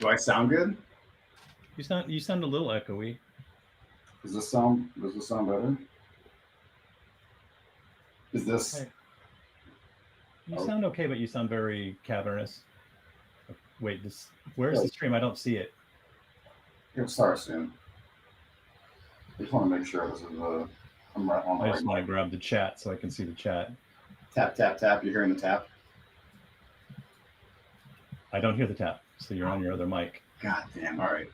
Do I sound good? You sound a little echoey. Does this sound better? Is this Hey, you oh sound okay, but you sound very cavernous. Wait, where's yeah, the stream? I don't see it. it'll start soon. I just want to make sure this is I'm right on the I right just want to mic. grab the chat so I can see the chat. Tap tap tap. You're hearing the tap? I don't hear the tap, so you're on your other mic. God damn. All right.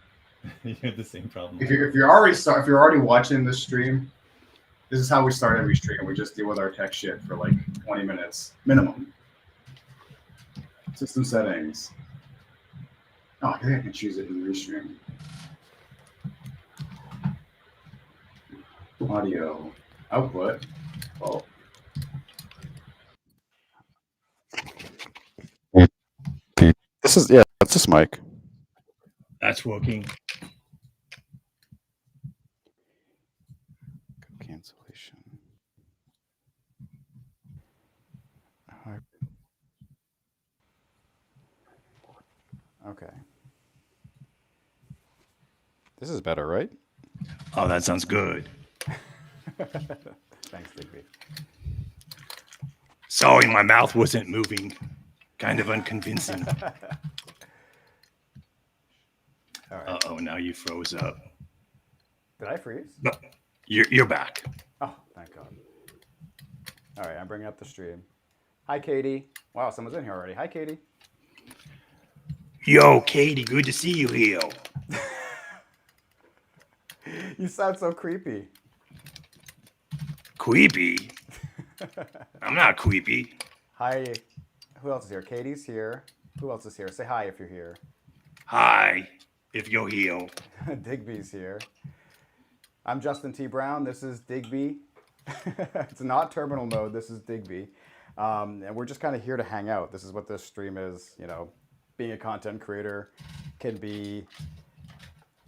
You had the same problem. If you're already watching this stream, this is how we start every stream. We just deal with our tech shit for like 20 minutes minimum. System settings. Oh, I think I can choose it in restream. Audio output. Oh, this is that's this mic. That's working. Cancellation. Okay. This is better, right? Oh, that sounds good. Thanks, Digby. Sorry, my mouth wasn't moving. Kind of unconvincing. All right. Oh, now you froze up. Did I freeze? But you're back. Oh, thank God. All right, I'm bringing up the stream. Hi, Katie. Wow, someone's in here already. Hi, Katie. Yo, Katie, good to see you here. You sound so creepy. Creepy? I'm not creepy. Hi. Who else is here? Katie's here. Who else is here? Say hi if you're here. Hi, if you're here. Digby's here. I'm Justin T. Brown. This is Digby. It's not terminal mode. This is Digby. And we're just kind of here to hang out. This is what this stream is. You know, being a content creator can be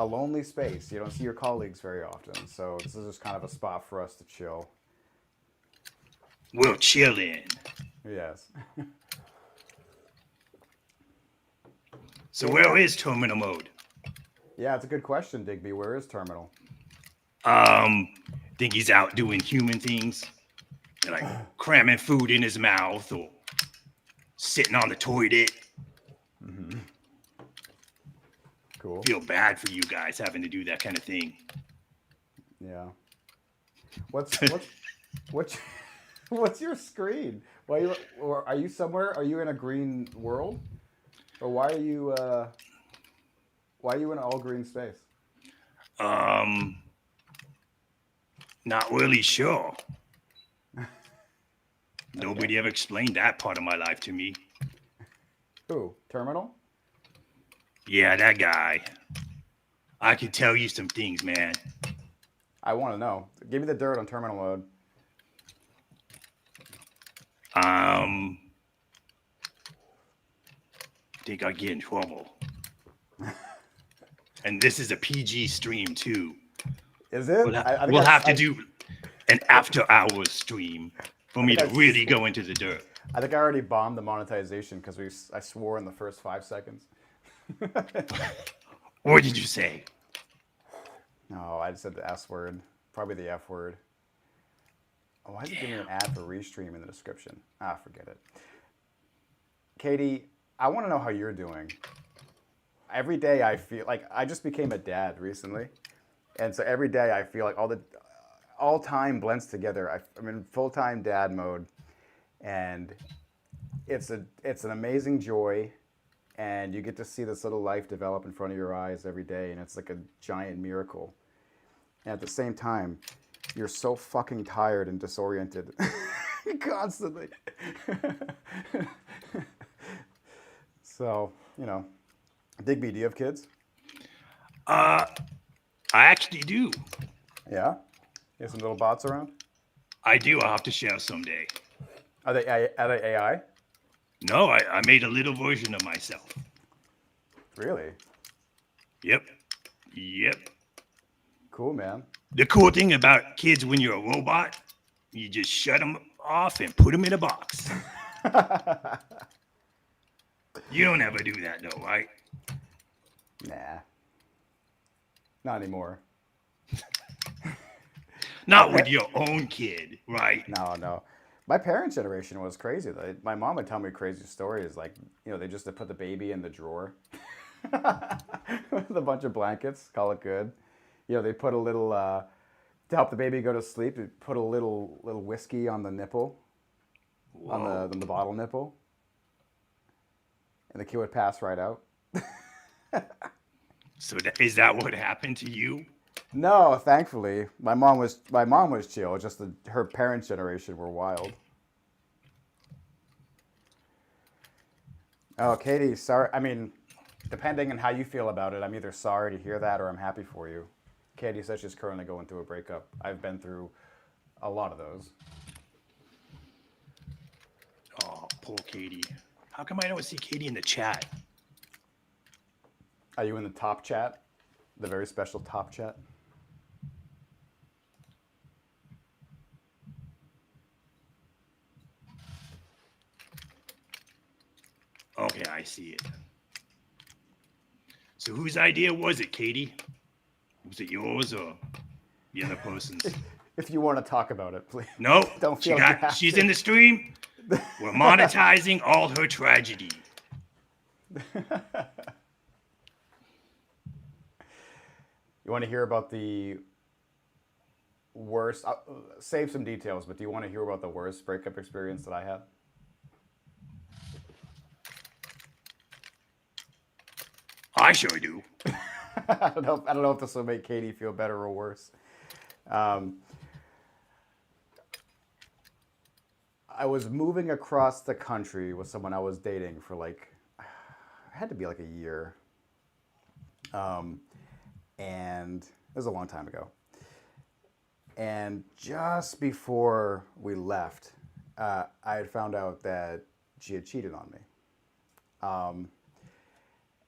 a lonely space. You don't see your colleagues very often. So this is just kind of a spot for us to chill. We're chilling. Yes. So where is terminal mode? Yeah, it's a good question, Digby. Where is terminal? Think he's out doing human things, like cramming food in his mouth or sitting on the toilet. Mm-hmm. Cool. Feel bad for you guys having to do that kind of thing. Yeah. What's what's your screen? Are you somewhere? Are you in a green world, or why are you in an all green space? Not really sure. Okay. Nobody ever explained that part of my life to me. Who? Terminal? Yeah, that guy. I can tell you some things, man. I want to know. Give me the dirt on terminal mode. Think I get in trouble. And this is a PG stream too. Is it? We'll have to do an after-hours stream for me to really go into the dirt. I think I already bombed the monetization because I swore in the first 5 seconds. What did you say? No, I just said the S word. Probably the F word. Oh, why is it giving me an ad for Restream in the description? Forget it. Katie, I want to know how you're doing. Every day I feel like I just became a dad recently. And so every day I feel like all time blends together. I'm in full-time dad mode. And it's an amazing joy. And you get to see this little life develop in front of your eyes every day. And it's like a giant miracle. And at the same time, you're so fucking tired and disoriented constantly. So, you know, Digby, do you have kids? I actually do. Yeah? You have some little bots around? I do. I'll have to share someday. Are they AI? No, I made a little version of myself. Really? Yep. Cool, man. The cool thing about kids when you're a robot, you just shut them off and put them in a box. You don't ever do that though, right? Nah, not anymore. Not with your own kid, right? No, no. My parents' generation was crazy. My mom would tell me crazy stories, like they just put the baby in the drawer with a bunch of blankets, call it good. They put a little to help the baby go to sleep. They put a little whiskey on the nipple, Whoa. on the bottle nipple, and the kid would pass right out. So is that what happened to you? No, thankfully, my mom was chill. Just her parents' generation were wild. Oh, Katie, sorry. I mean, depending on how you feel about it, I'm either sorry to hear that or I'm happy for you. Katie says she's currently going through a breakup. I've been through a lot of those. Oh, poor Katie. How come I don't see Katie in the chat? Are you in the top chat? The very special top chat? Okay, I see it. So whose idea was it, Katie? Was it yours or the other person's? If you want to talk about it, please. No, Don't feel you have she's to. in the stream. We're monetizing all her tragedy. You want to hear about the worst? I'll save some details, but do you want to hear about the worst breakup experience that I had? I sure do. I don't know if this will make Katie feel better or worse. I was moving across the country with someone I was dating for it had to be like a year. And it was a long time ago. And just before we left, I had found out that she had cheated on me.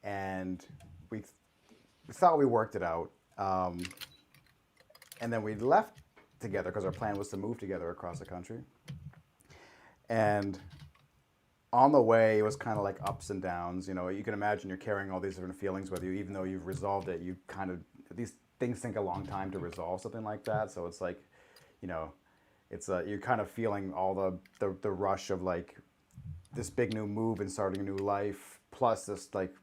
And we thought we worked it out. And then we left together because our plan was to move together across the country. And on the way, it was kind of like ups and downs. You can imagine you're carrying all these different feelings with you, even though you've resolved it. You kind of, these things take a long time to resolve something like that. So it's like, it's you're kind of feeling all the rush of like this big new move and starting a new life, plus this like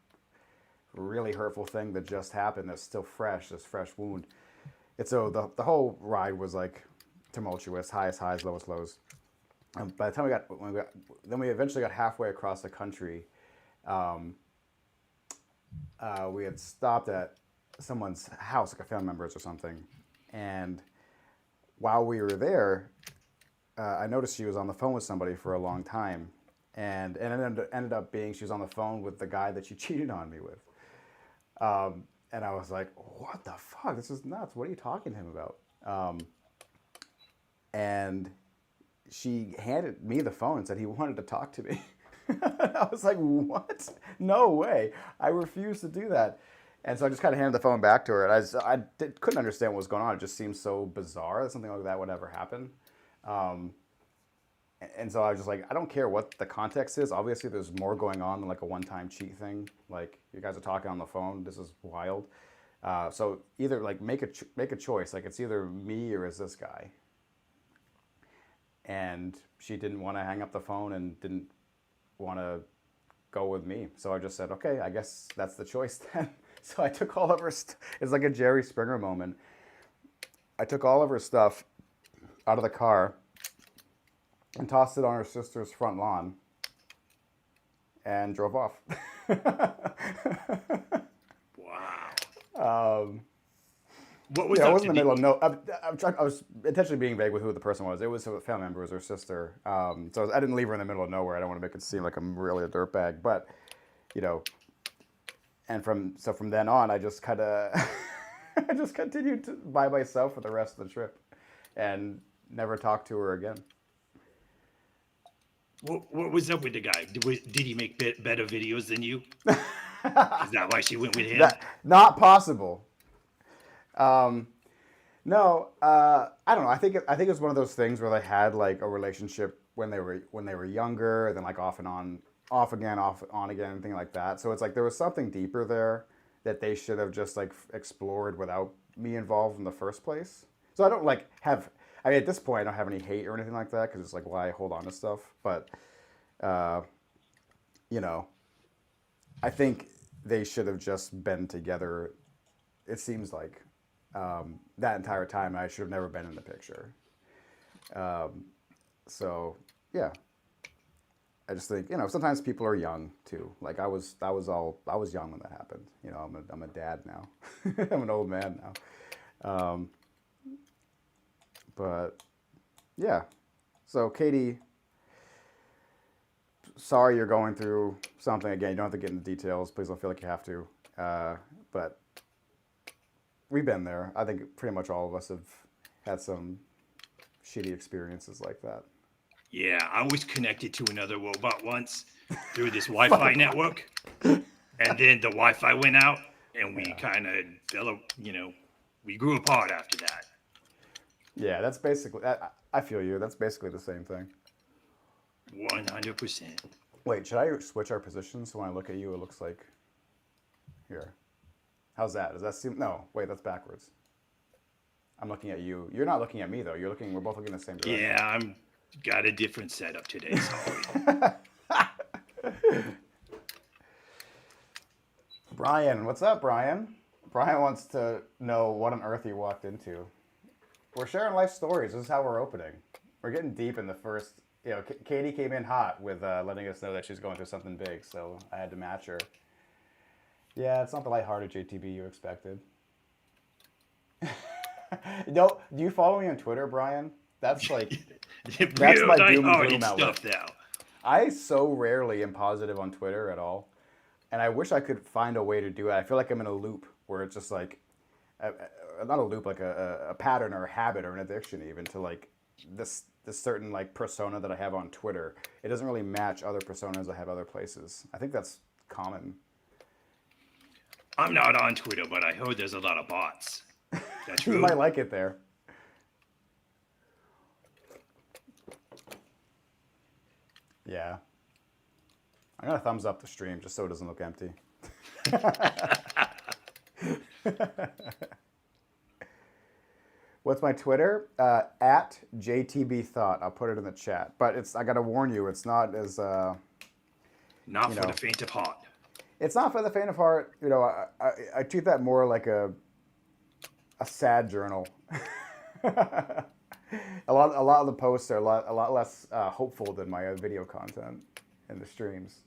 really hurtful thing that just happened that's still fresh, this fresh wound. And so the whole ride was like tumultuous, highest highs, lowest lows. By the time we eventually got halfway across the country, we had stopped at someone's house, like a family member's or something. And while we were there, I noticed she was on the phone with somebody for a long time. And it ended up being she was on the phone with the guy that she cheated on me with. And I was like, what the fuck? This is nuts. What are you talking to him about? And she handed me the phone and said he wanted to talk to me. I was like, what? No way. I refused to do that. And so I just kind of handed the phone back to her. And couldn't understand what was going on. It just seemed so bizarre that something like that would ever happen. And so I was just like, I don't care what the context is. Obviously, there's more going on than like a one-time cheat thing. Like, you guys are talking on the phone. This is wild. So either like make a choice. Like, it's either me or is this guy. And she didn't want to hang up the phone and didn't want to go with me. So I just said, okay, I guess that's the choice then. So I took all of her it's like a Jerry Springer moment. I took all of her stuff out of the car and tossed it on her sister's front lawn and drove off. Wow. What was I up was in to the middle of no. I was intentionally being vague with who the person was. It was a family member, it was her sister. So I didn't leave her in the middle of nowhere. I don't want to make it seem like I'm really a dirtbag, but and from then on, I just kind of I just continued by myself for the rest of the trip, and never talked to her again. What was up with the guy? Did he make better videos than you? Is that why she went with him? Not possible. No, I don't know. I think it was one of those things where they had like a relationship when they were younger, and then like off and on, off again, off on again, and thing like that. So it's like there was something deeper there that they should have just like explored without me involved in the first place. So I don't like have. I mean, at this point, I don't have any hate or anything like that because it's like why hold on to stuff. But you know, I think they should have just been together. It seems like that entire time I should have never been in the picture. So yeah, I just think sometimes people are young too. Like I was young when that happened. I'm a dad now. I'm an old man now. But yeah, so Katie, sorry you're going through something again. You don't have to get into details. Please don't feel like you have to. But we've been there. I think pretty much all of us have had some shitty experiences like that. Yeah, I was connected to another robot once through this Wi-Fi network, and then the Wi-Fi went out, and we kind of fell. We grew apart after that. Yeah, that's basically. I feel you. That's basically the same thing. 100%. Wait, should I switch our positions so when I look at you, it looks like here? How's that? Does that seem? No, wait, that's backwards. I'm looking at you. You're not looking at me though. We're both looking in the same direction. Yeah, I'm got a different setup today. Sorry. Brian, what's up, Brian? Brian wants to know what on earth he walked into. We're sharing life stories. This is how we're opening. We're getting deep in the first. Katie came in hot with letting us know that she's going through something big, so I had to match her. Yeah, it's not the lighthearted JTB you expected. No, do you follow me on Twitter, Brian? That's like that's my doom and gloom outlet. Now. I so rarely am positive on Twitter at all, and I wish I could find a way to do it. I feel like I'm in a loop where it's just like, not a loop, like a pattern or a habit or an addiction even to like this certain like persona that I have on Twitter. It doesn't really match other personas I have other places. I think that's common. I'm not on Twitter, but I heard there's a lot of bots. That's true. You might like it there. Yeah. I'm going to thumbs up the stream just so it doesn't look empty. What's my Twitter? At JTB Thought. I'll put it in the chat. But I got to warn you, it's not as... not for the faint of heart. It's not for the faint of heart. I treat that more like a sad journal. A lot of the posts are a lot less hopeful than my video content in the streams.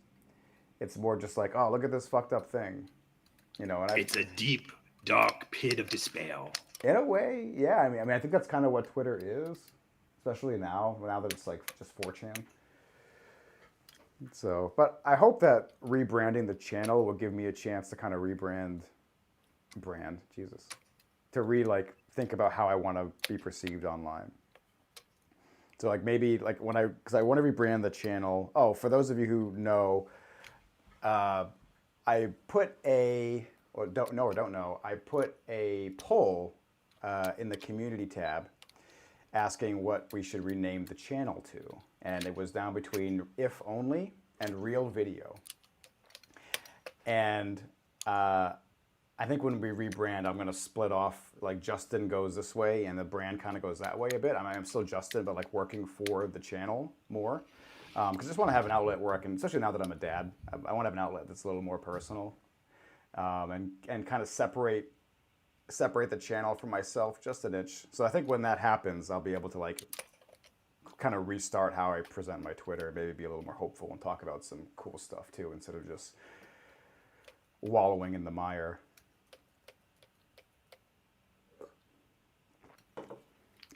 It's more just like, oh, look at this fucked up thing, And it's a deep, dark pit of despair. In a way, yeah. I mean, I think that's kind of what Twitter is, especially now that it's like just 4chan. So, but I hope that rebranding the channel will give me a chance to kind of to think about how I want to be perceived online. So like maybe like because I want to rebrand the channel. Oh, for those of you who know, I put I put a poll in the community tab asking what we should rename the channel to. And it was down between If Only and Real Video. And I think when we rebrand, I'm going to split off, like Justin goes this way and the brand kind of goes that way a bit. I mean, I'm still Justin, but like working for the channel more. Because I just want to have an outlet where I can, especially now that I'm a dad, I want to have an outlet that's a little more personal and kind of separate the channel from myself just an inch. So I think when that happens, I'll be able to like kind of restart how I present my Twitter, maybe be a little more hopeful and talk about some cool stuff too, instead of just wallowing in the mire.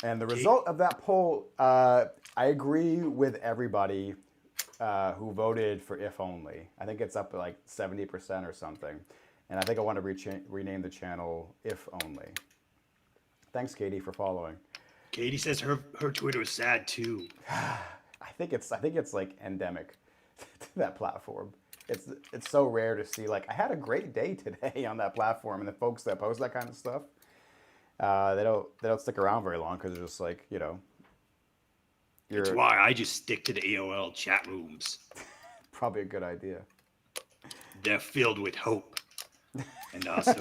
And the result of that poll, I agree with everybody who voted for If Only. I think it's up to like 70% or something. And I think I want to rename the channel If Only. Thanks, Katie, for following. Katie says her Twitter is sad too. I think it's like endemic to that platform. It's so rare to see. Like I had a great day today on that platform, and the folks that post that kind of stuff, they don't stick around very long because they're just like That's why I just stick to the AOL chat rooms. Probably a good idea. They're filled with hope. and also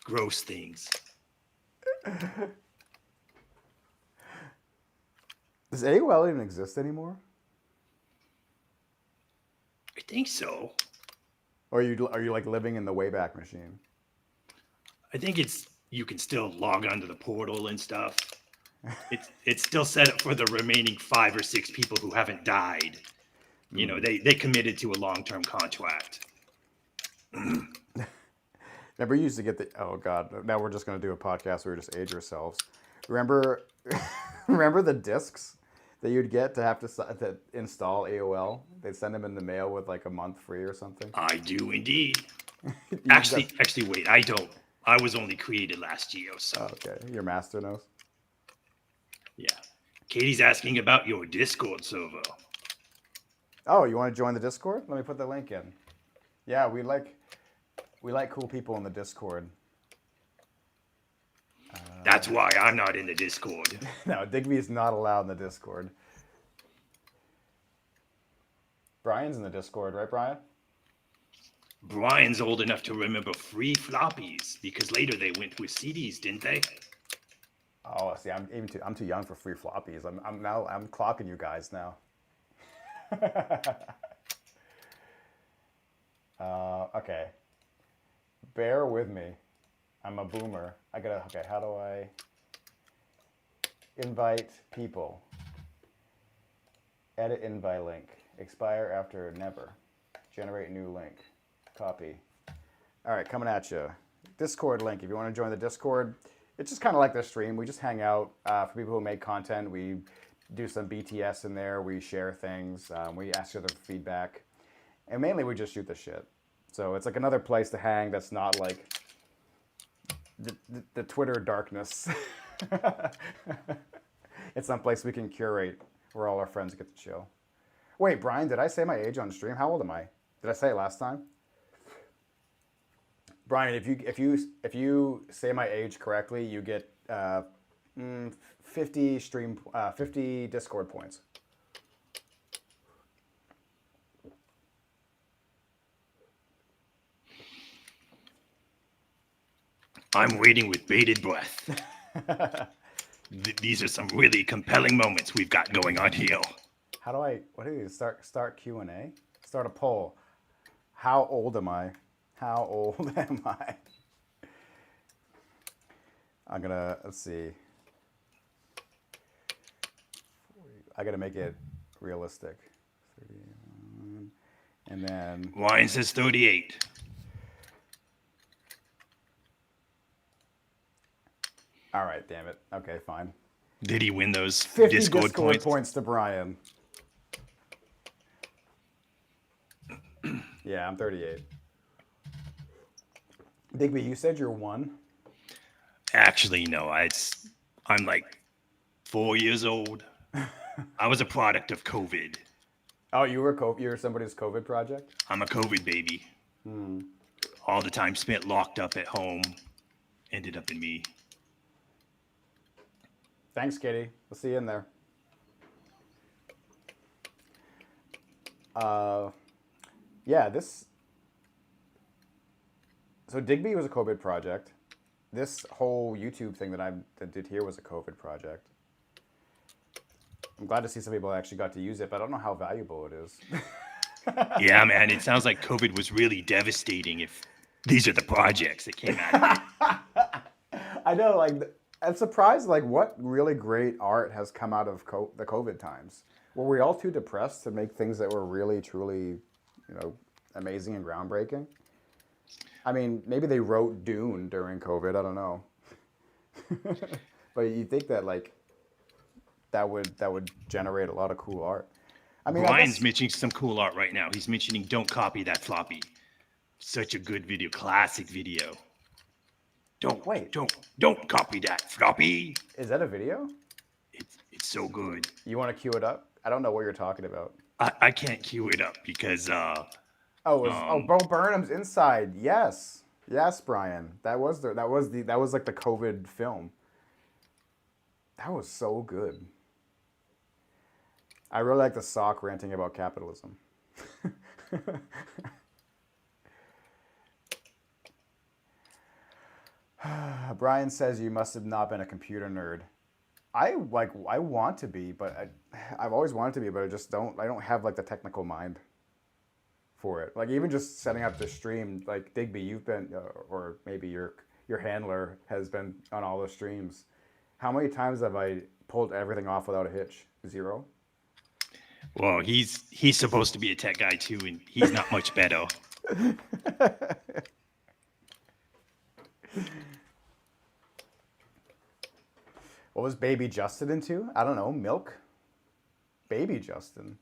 gross things. Does AOL even exist anymore? I think so. Or are you like living in the Wayback Machine? I think you can still log onto the portal and stuff. It's still set up for the remaining 5 or 6 people who haven't died. You know, they committed to a long-term contract. Remember, you used to get the. Oh God! Now we're just gonna do a podcast where we just age ourselves. Remember, remember the discs that you'd get to have to install AOL? They'd send them in the mail with like a month free or something. I do indeed. You Actually, got- actually, wait, I don't. I was only created last year, so okay, your master knows. yeah. Katie's asking about your Discord server. Oh, you want to join the Discord? Let me put the link in. Yeah, we like cool people in the Discord. That's why I'm not in the Discord. No, Digby is not allowed in the Discord. Brian's in the Discord, right, Brian? Brian's old enough to remember free floppies because later they went with CDs, didn't they? Oh, see, I'm too young for free floppies. I'm clocking you guys now. Okay. Bear with me. I'm a boomer. Okay, how do I invite people? Edit invite link. Expire after never. Generate new link. Copy. All right, coming at you. Discord link. If you want to join the Discord, it's just kind of like the stream. We just hang out. For people who make content, we do some BTS in there. We share things. We ask each other for feedback. And mainly we just shoot the shit. So it's like another place to hang that's not like the Twitter darkness. It's some place we can curate where all our friends get to chill. Wait, Brian, did I say my age on stream? How old am I? Did I say it last time? Brian, if you say my age correctly, you get 50 Discord points. I'm waiting with bated breath. These are some really compelling moments we've got going on here. How do I? What do you start Q&A? Start a poll. How old am I? How old am I? I'm gonna let's see. I gotta make it realistic. 31, and then Ryan says 38. all right, damn it. Okay, fine. Did he win those 50 Discord points? points to Brian. Yeah, I'm 38. Digby, you said you're 1. Actually, no. I'm like 4 years old. I was a product of COVID. Oh, you were somebody's COVID project? I'm a COVID baby. All the time spent locked up at home ended up in me. Thanks, Kitty. We'll see you in there. Yeah, so Digby was a COVID project. This whole YouTube thing that I did here was a COVID project. I'm glad to see some people actually got to use it, but I don't know how valuable it is. Yeah, man. It sounds like COVID was really devastating if these are the projects that came out of it. I know, like, I'm surprised, like, what really great art has come out of the COVID times. Were we all too depressed to make things that were really, truly, amazing and groundbreaking? I mean, maybe they wrote Dune during COVID. I don't know. But you think that, like, that would generate a lot of cool art. I mean, Brian's mentioning some cool art right now. He's mentioning Don't Copy That Floppy. Such a good video. Classic video. Don't copy that floppy. Is that a video? It's so good. You want to cue it up? I don't know what you're talking about. I can't cue it up because Bo Burnham's Inside. Yes, Brian. That was like the COVID film. That was so good. I really like the sock ranting about capitalism. Brian says you must have not been a computer nerd. I want to be, but I've always wanted to be, but I don't have like the technical mind for it. Like even just setting up the stream, like Digby, you've been, or maybe your handler has been on all the streams. How many times have I pulled everything off without a hitch? 0. Well, he's supposed to be a tech guy too, and he's not much better. What was Baby Justin into? I don't know. Milk? Baby Justin.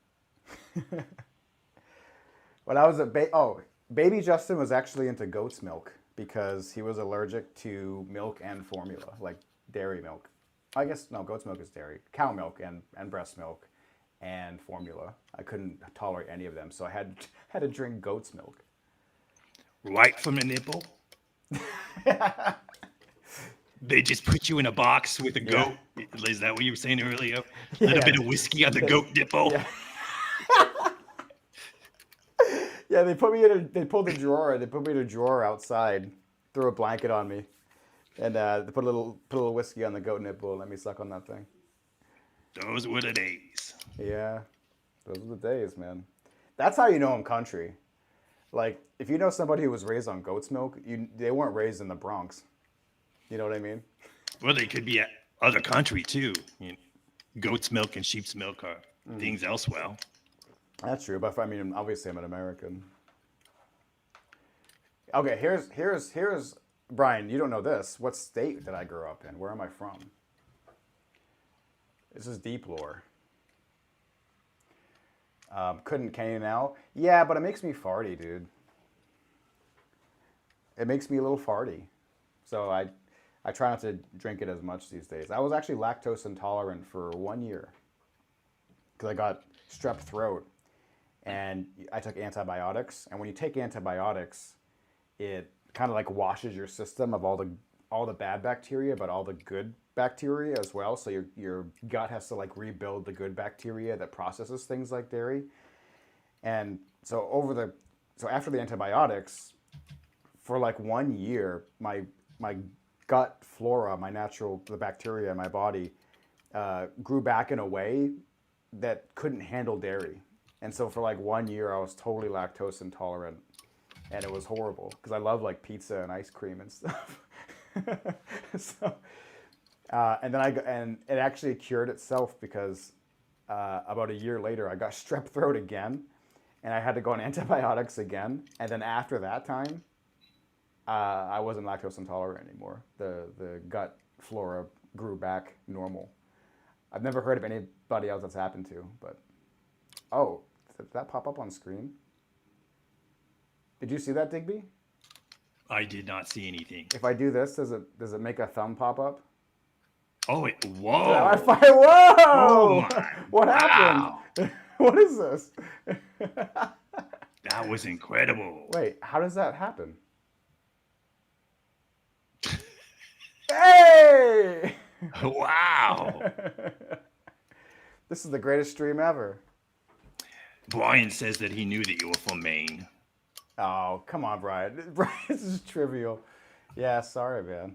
When I was Baby Justin was actually into goat's milk because he was allergic to milk and formula, like dairy milk. I guess, no, goat's milk is dairy. Cow milk and breast milk and formula. I couldn't tolerate any of them, so I had to drink goat's milk. Right from the nipple? They just put you in a box with a goat. Is that what you were saying earlier? A little bit of whiskey on the goat nipple. Yeah. Yeah, they pulled me in a drawer outside, threw a blanket on me, and they put a little whiskey on the goat nipple and let me suck on that thing. Those were the days. Yeah, those were the days, man. That's how you know I'm country. Like, if you know somebody who was raised on goat's milk, they weren't raised in the Bronx. You know what I mean? Well, they could be at other country too. You know, goat's milk and sheep's milk are things elsewhere. That's true, but I mean, obviously I'm an American. Okay, here's Brian. You don't know this. What state did I grow up in? Where am I from? This is deep lore. Couldn't Canyon now? Yeah, but it makes me farty, dude. It makes me a little farty. So I try not to drink it as much these days. I was actually lactose intolerant for 1 year because I got strep throat and I took antibiotics. And when you take antibiotics, it kind of like washes your system of all the bad bacteria, but all the good bacteria as well. So your gut has to like rebuild the good bacteria that processes things like dairy. And so after the antibiotics, for like 1 year, my gut flora, the bacteria in my body, grew back in a way that couldn't handle dairy. And so for like 1 year, I was totally lactose intolerant, and it was horrible because I love like pizza and ice cream and stuff. So, and it actually cured itself because about a year later, I got strep throat again, and I had to go on antibiotics again. And then after that time, I wasn't lactose intolerant anymore. The gut flora grew back normal. I've never heard of anybody else that's happened to, but did that pop up on screen? Did you see that, Digby? I did not see anything. If I do this, does it make a thumb pop up? Oh, whoa! Whoa! Oh What happened? What is this? That was incredible. Wait, how does that happen? Hey! Wow! This is the greatest stream ever. Brian says that he knew that you were from Maine. Oh, come on, Brian. Brian, this is trivial. Yeah, sorry, man.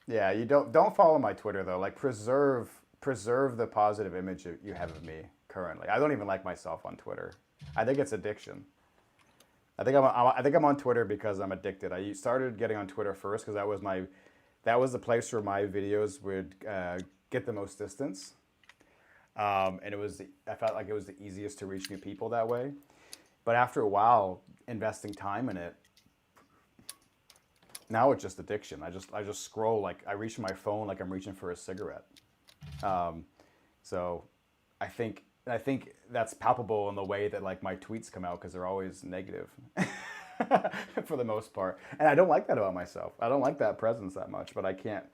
Yeah, you don't follow my Twitter though. Like preserve the positive image you have of me currently. I don't even like myself on Twitter. I think it's addiction. I think I'm on Twitter because I'm addicted. I started getting on Twitter first because that was the place where my videos would get the most distance, and I felt like it was the easiest to reach new people that way. But after a while, investing time in it, now it's just addiction. I just scroll, like I reach my phone like I'm reaching for a cigarette. So I think that's palpable in the way that like my tweets come out because they're always negative for the most part. And I don't like that about myself. I don't like that presence that much, but I can't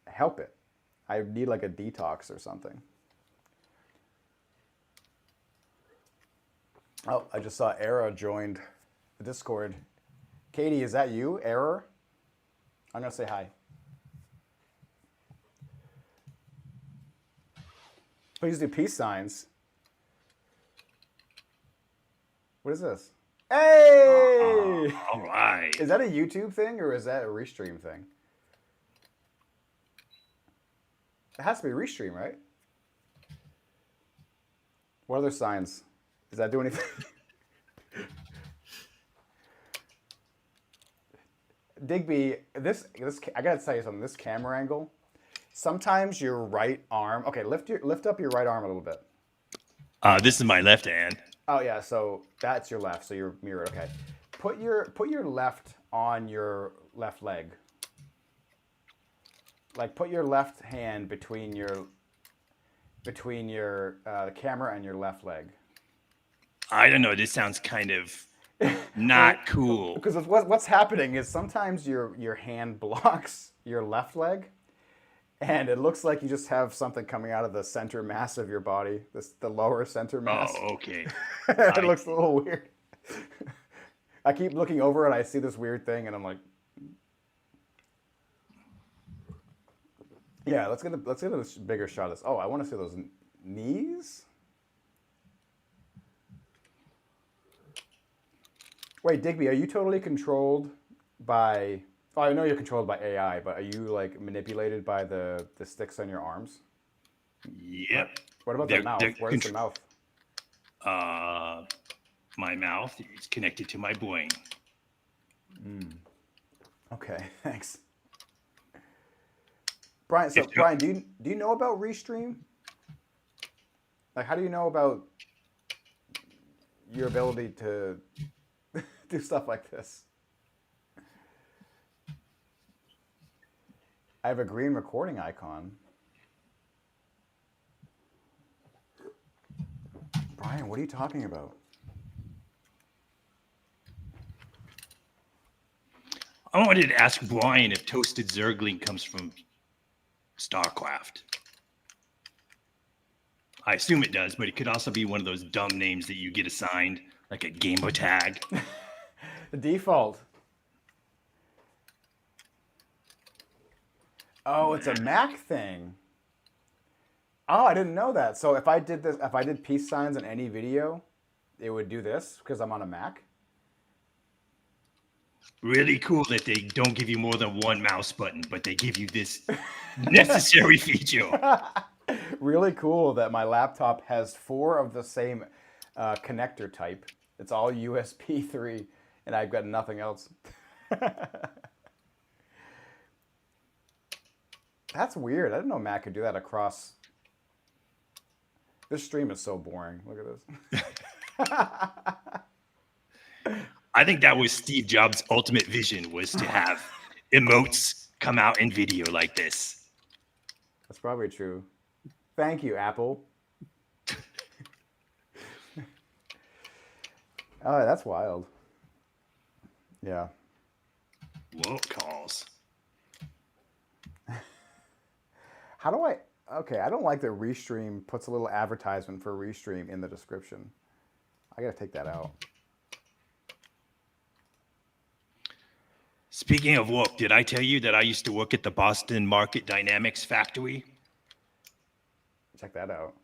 help it. I need like a detox or something. Oh, I just saw Era joined the Discord. Katie, is that you, Error? I'm going to say hi. Please do peace signs. What is this? Hey! All right. Is that a YouTube thing or is that a restream thing? It has to be restream, right? What other signs? Does that do anything? Digby, this I gotta tell you something. This camera angle, sometimes your right arm. Okay, lift up your right arm a little bit. This is my left hand. Oh yeah, so that's your left. So you're mirrored. Okay, put your left on your left leg. Like put your left hand between your the camera and your left leg. I don't know. This sounds kind of not cool. Because what's happening is sometimes your hand blocks your left leg, and it looks like you just have something coming out of the center mass of your body, the lower center mass. Oh, okay. It looks a little weird. I keep looking over and I see this weird thing, and I'm like, yeah, let's get a bigger shot of this. Oh, I want to see those knees. Wait, Digby, are you totally controlled by? Oh, I know you're controlled by AI, but are you like manipulated by the sticks on your arms? Yep. What about the mouth? Where's the mouth? My mouth is connected to my brain. Okay, thanks. Brian, so Brian, do you know about Restream? Like, how do you know about your ability to do stuff like this? I have a green recording icon. Brian, what are you talking about? I wanted to ask Brian if ToastedZergling comes from StarCraft. I assume it does, but it could also be one of those dumb names that you get assigned, like a gamer tag. The default. Oh, it's a Mac thing. Oh, I didn't know that. So if I did peace signs in any video, it would do this because I'm on a Mac. Really cool that they don't give you more than one mouse button, but they give you this necessary feature. Really cool that my laptop has 4 of the same connector type. It's all USB 3, and I've got nothing else. That's weird. I didn't know Mac could do that across. This stream is so boring. Look at this. I think that was Steve Jobs' ultimate vision, was to have emotes come out in video like this. That's probably true. Thank you, Apple. Oh, that's wild. Yeah. What calls? How do I... Okay, I don't like that Restream puts a little advertisement for Restream in the description. I gotta take that out. Speaking of work, did I tell you that I used to work at the Boston Market Dynamics factory? Check that out.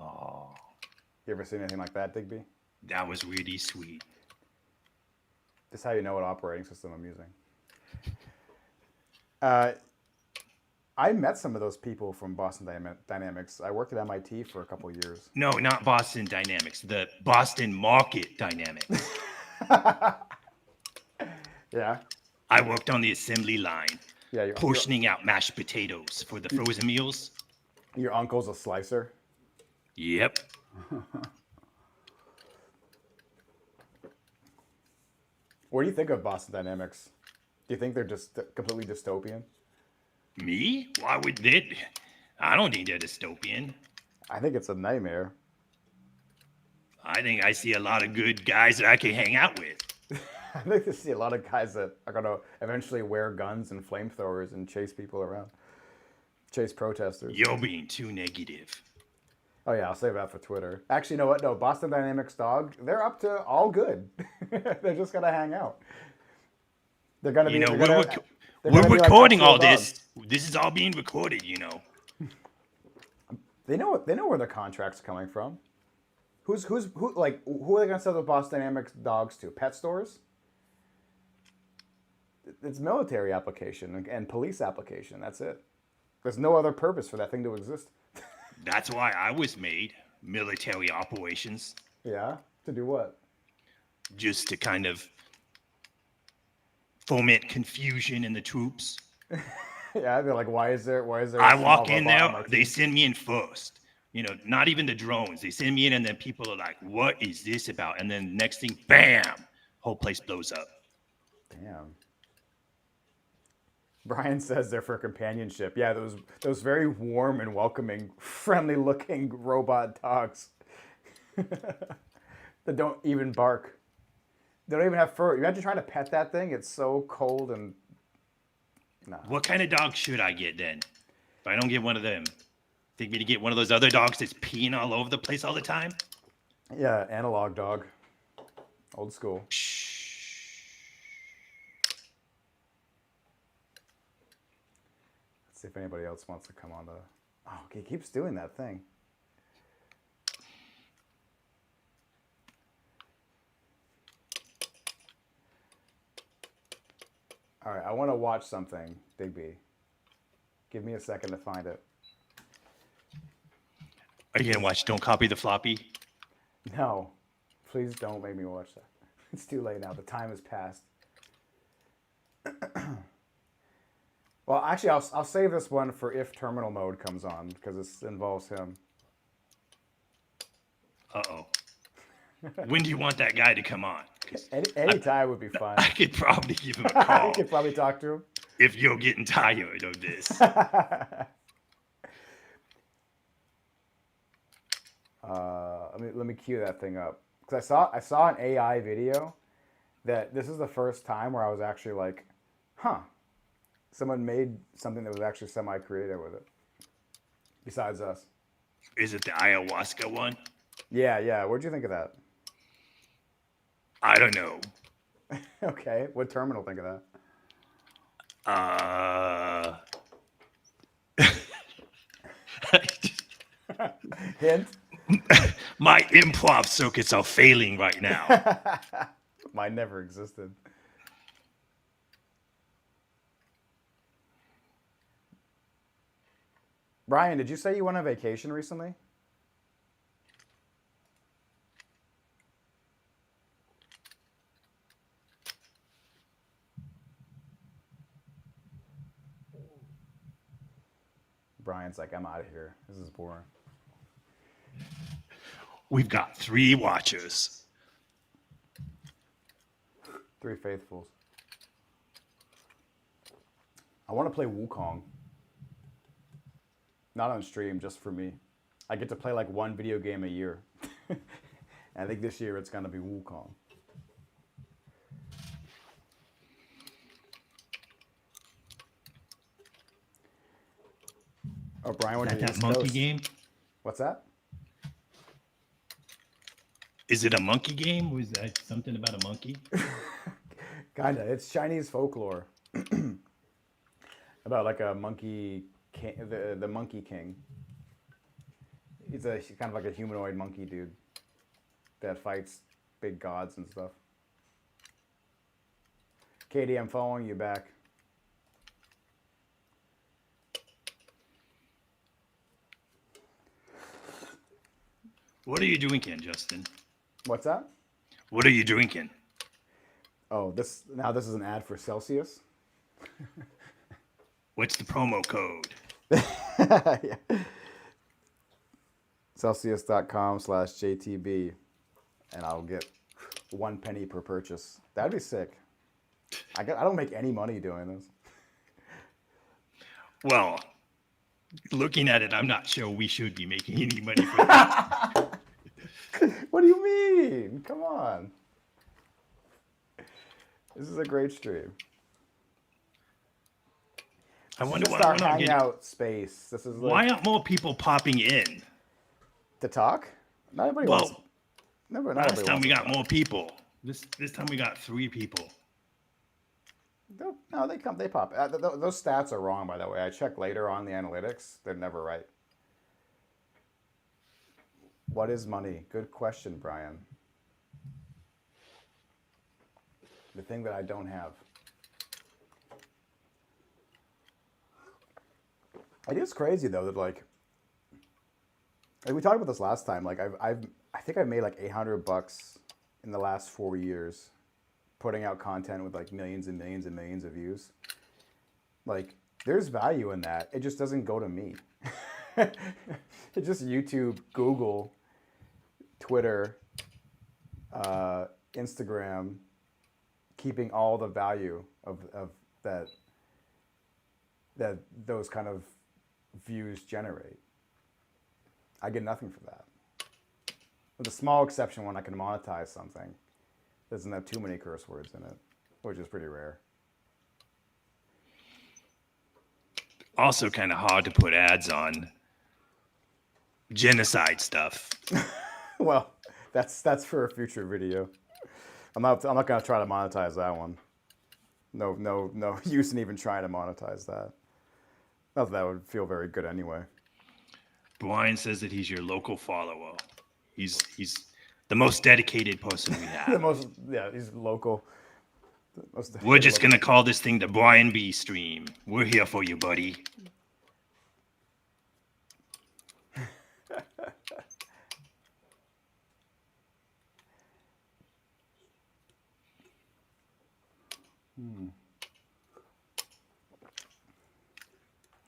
Oh, You ever seen anything like that, Digby? that was really sweet. This is how you know what operating system I'm using. I met some of those people from Boston Dynamics. I worked at MIT for a couple years. No, not Boston Dynamics, the Boston Market Dynamics. Yeah? I worked on the assembly line, Yeah, portioning out mashed potatoes for the frozen meals. your uncle's a slicer? Yep. What do you think of Boston Dynamics? Do you think they're just completely dystopian? Me? Why would they? I don't think they're dystopian. I think it's a nightmare. I think I see a lot of good guys that I can hang out with. I think I see a lot of guys that are going to eventually wear guns and flamethrowers and chase people around. Chase protesters. You're being too negative. Oh, yeah, I'll save that for Twitter. Actually, you know what? No, Boston Dynamics dog, they're up to all good. They're just going to hang out. They're going to be... You know, they're we're gonna be like recording actual all dogs. this. This is all being recorded, you know. They know where their contract's coming from. Who like who are they gonna sell the Boston Dynamics dogs to? Pet stores? It's military application and police application. That's it. There's no other purpose for that thing to exist. That's why I was made. Military operations. Yeah. To do what? Just to kind of foment confusion in the troops. Yeah. They're like, why is there? I a small walk in robot on there, my they team? send me in first. You know, not even the drones. They send me in, and then people are like, "What is this about?" And then next thing, bam, whole place blows up. Damn. Brian says they're for companionship. Yeah, those very warm and welcoming, friendly-looking robot dogs that don't even bark. They don't even have fur. Imagine trying to pet that thing. It's so cold and. Nah. What kind of dog should I get then? If I don't get one of them, think me to get one of those other dogs that's peeing all over the place all the time? Yeah, analog dog. Old school. Let's see if anybody else wants to come on the. Oh, he keeps doing that thing. All right, I want to watch something, Big B. Give me a second to find it. Are you gonna watch Don't Copy the Floppy? No, please don't make me watch that. It's too late now. The time has passed. Well, actually, I'll save this one for if terminal mode comes on because this involves him. Uh-oh. When do you want that guy to come on? Any time would be fine. I could probably give him a I call could probably talk to him. if you're getting tired of this. Let me cue that thing up because I saw an AI video that this is the first time where I was actually like, huh, someone made something that was actually semi-creative with it. Besides us. Is it the ayahuasca one? Yeah. What'd you think of that? I don't know. Okay, what terminal think of that? Hint? My improv circuits are failing right now. Mine never existed. Brian, did you say you went on vacation recently? Brian's like, I'm out of here. This is boring. We've got 3 watchers. 3 faithfuls. I want to play Wukong. Not on stream, just for me. I get to play like one video game a year. And I think this year it's going to be Wukong. Oh, Brian, what Is did that monkey game? What's that? Is it a monkey game? Was that something about a monkey? Kinda. It's Chinese folklore. About like a monkey king, the Monkey King. He's kind of like a humanoid monkey dude that fights big gods and stuff. Katie, I'm following you back. What are you drinking, Justin? What's that? What are you drinking? Oh, this is an ad for Celsius. What's the promo code? Yeah. Celsius.com/JTB, and I'll get 1 penny per purchase. That'd be sick. I don't make any money doing this. Well, looking at it, I'm not sure we should be making any money from this. What do you mean? Come on. This is a great stream. I wonder This why is our hangout space. This is like, why aren't more people popping in? to talk? Not everybody wants. Not Last everybody time wants we to got talk. more people. This time we got 3 people. No, they come. They pop. Those stats are wrong, by the way. I checked later on the analytics. They're never right. What is money? Good question, Brian. The thing that I don't have. It is crazy though that like we talked about this last time. Like I think I've made like $800 in the last 4 years, putting out content with like millions and millions and millions of views. Like there's value in that. It just doesn't go to me. It's just YouTube, Google, Twitter, Instagram, keeping all the value of that those kind of views generate. I get nothing for that. With a small exception when I can monetize something. Doesn't have too many curse words in it, which is pretty rare. Also kind of hard to put ads on genocide stuff. Well, that's for a future video. I'm not gonna try to monetize that one. No use in even trying to monetize that. Not that that would feel very good anyway. Brian says that he's your local follower. He's the most dedicated person we have. He's local. We're just gonna call this thing the Brian B stream. We're here for you, buddy.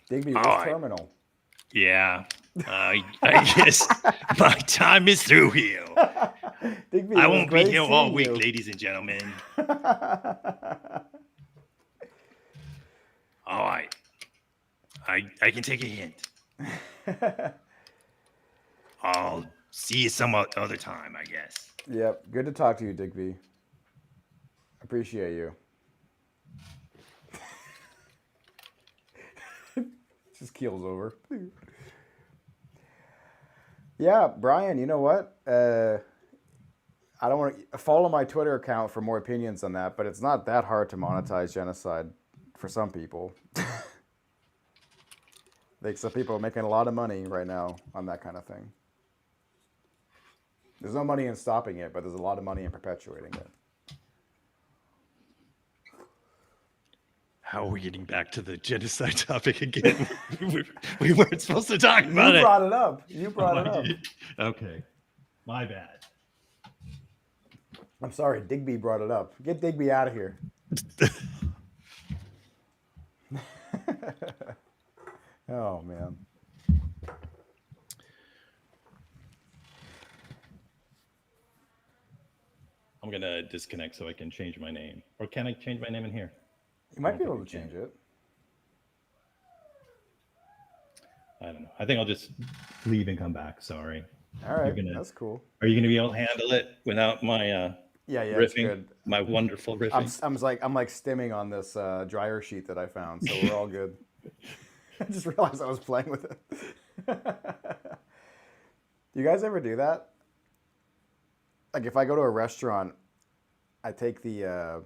Digby, what's terminal? Yeah. I guess my time is through here. Digby, I won't be here all week, ladies and gentlemen. All right. I can take a hint. I'll see you some other time, I guess. Yep. Good to talk to you, Digby. Appreciate you. Just keels over. Yeah, Brian, you know what? I don't want to follow my Twitter account for more opinions on that, but it's not that hard to monetize genocide for some people. I think some people are making a lot of money right now on that kind of thing. There's no money in stopping it, but there's a lot of money in perpetuating it. How are we getting back to the genocide topic again? we weren't supposed to talk about it. You brought it up. You brought it up. Okay. My bad. I'm sorry. Digby brought it up. Get Digby out of here. Oh, man. I'm going to disconnect so I can change my name. Or can I change my name in here? You might be able to change it. I don't know. I think I'll just leave and come back. Sorry. All right. That's cool. Are you going to be able to handle it without my riffing? Good. My wonderful riffing. I'm like stimming on this dryer sheet that I found, so we're all good. I just realized I was playing with it. Do you guys ever do that? Like if I go to a restaurant, I take the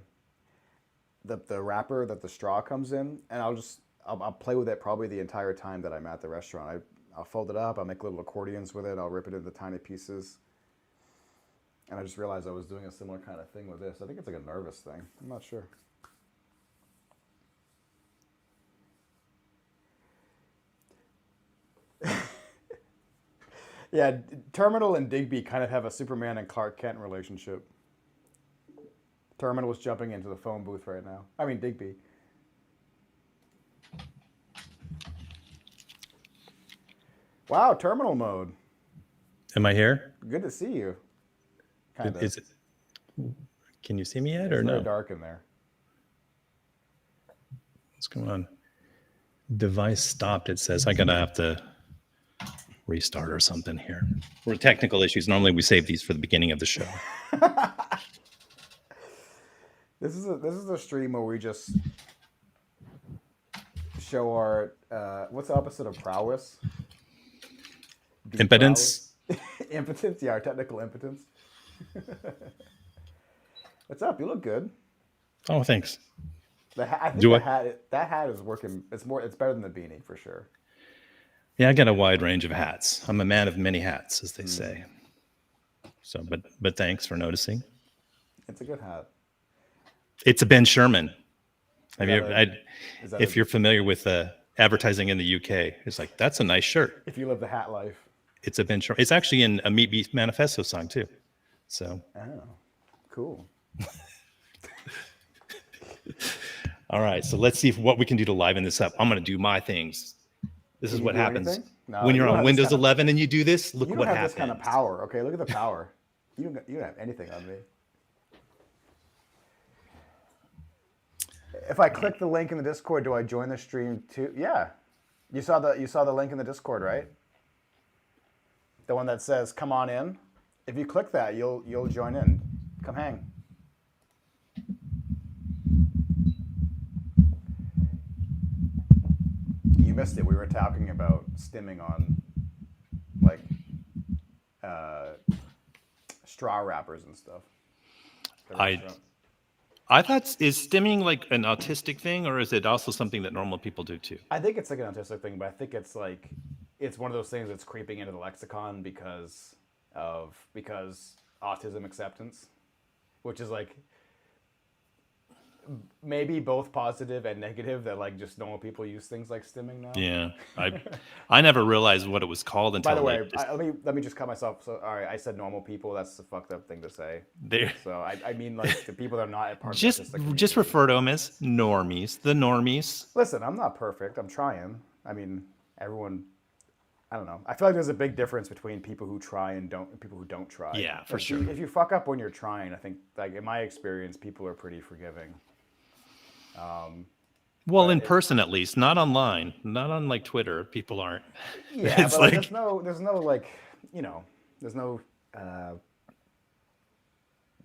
wrapper that the straw comes in, and I'll play with it probably the entire time that I'm at the restaurant. I'll fold it up, I'll make little accordions with it, I'll rip it into tiny pieces. And I just realized I was doing a similar kind of thing with this. I think it's like a nervous thing. I'm not sure. Yeah, Terminal and Digby kind of have a Superman and Clark Kent relationship. Terminal was jumping into the phone booth right now. I mean, Digby. Wow, terminal mode. Am I here? Good to see you. Kind of. Is it? Can you see me yet, or it's no? Very dark in there. What's going on? Device stopped. It says I'm gonna have to restart or something here. We're technical issues. Normally we save these for the beginning of the show. This is a stream where we just show our what's the opposite of prowess? Impotence. Impotence. Yeah, our technical impotence. What's up? You look good. Oh, thanks. I think that hat is working. It's better than the beanie for sure. Yeah, I got a wide range of hats. I'm a man of many hats, as they say. So, but thanks for noticing. It's a good hat. It's a Ben Sherman. Have you? If a- you're familiar with advertising in the UK, it's like that's a nice shirt. If you live the hat life. It's a Ben Sherman. It's actually in a Meat Beast Manifesto song too. So. Oh, cool. All right, so let's see what we can do to liven this up. I'm going to do my things. This is what happens when you're on Windows 11 and you do this. Look You what don't have happens. this kind of power. Okay, look at the power. You don't have anything on me. If I click the link in the Discord, do I join the stream too? Yeah. You saw the link in the Discord, right? The one that says "Come on in." If you click that, you'll join in. Come hang. You missed it. We were talking about stimming on like straw wrappers and stuff. I thought, is stimming like an autistic thing, or is it also something that normal people do too? I think it's like an autistic thing, but I think it's like it's one of those things that's creeping into the lexicon because autism acceptance, which is like maybe both positive and negative, that like just normal people use things like stimming now. Yeah, I never realized what it was called until. By the way, let me just cut myself. So, all right, I said normal people. That's a fucked up thing to say. So I mean like the people that are not part of just refer to them as normies. The normies. Listen, I'm not perfect. I'm trying. I mean, everyone. I don't know. I feel like there's a big difference between people who try and people who don't try. Yeah, for sure. If you fuck up when you're trying, I think, like in my experience, people are pretty forgiving. Well, in person at least, not online, not on like Twitter. People aren't. Yeah, it's but like, there's no like, there's no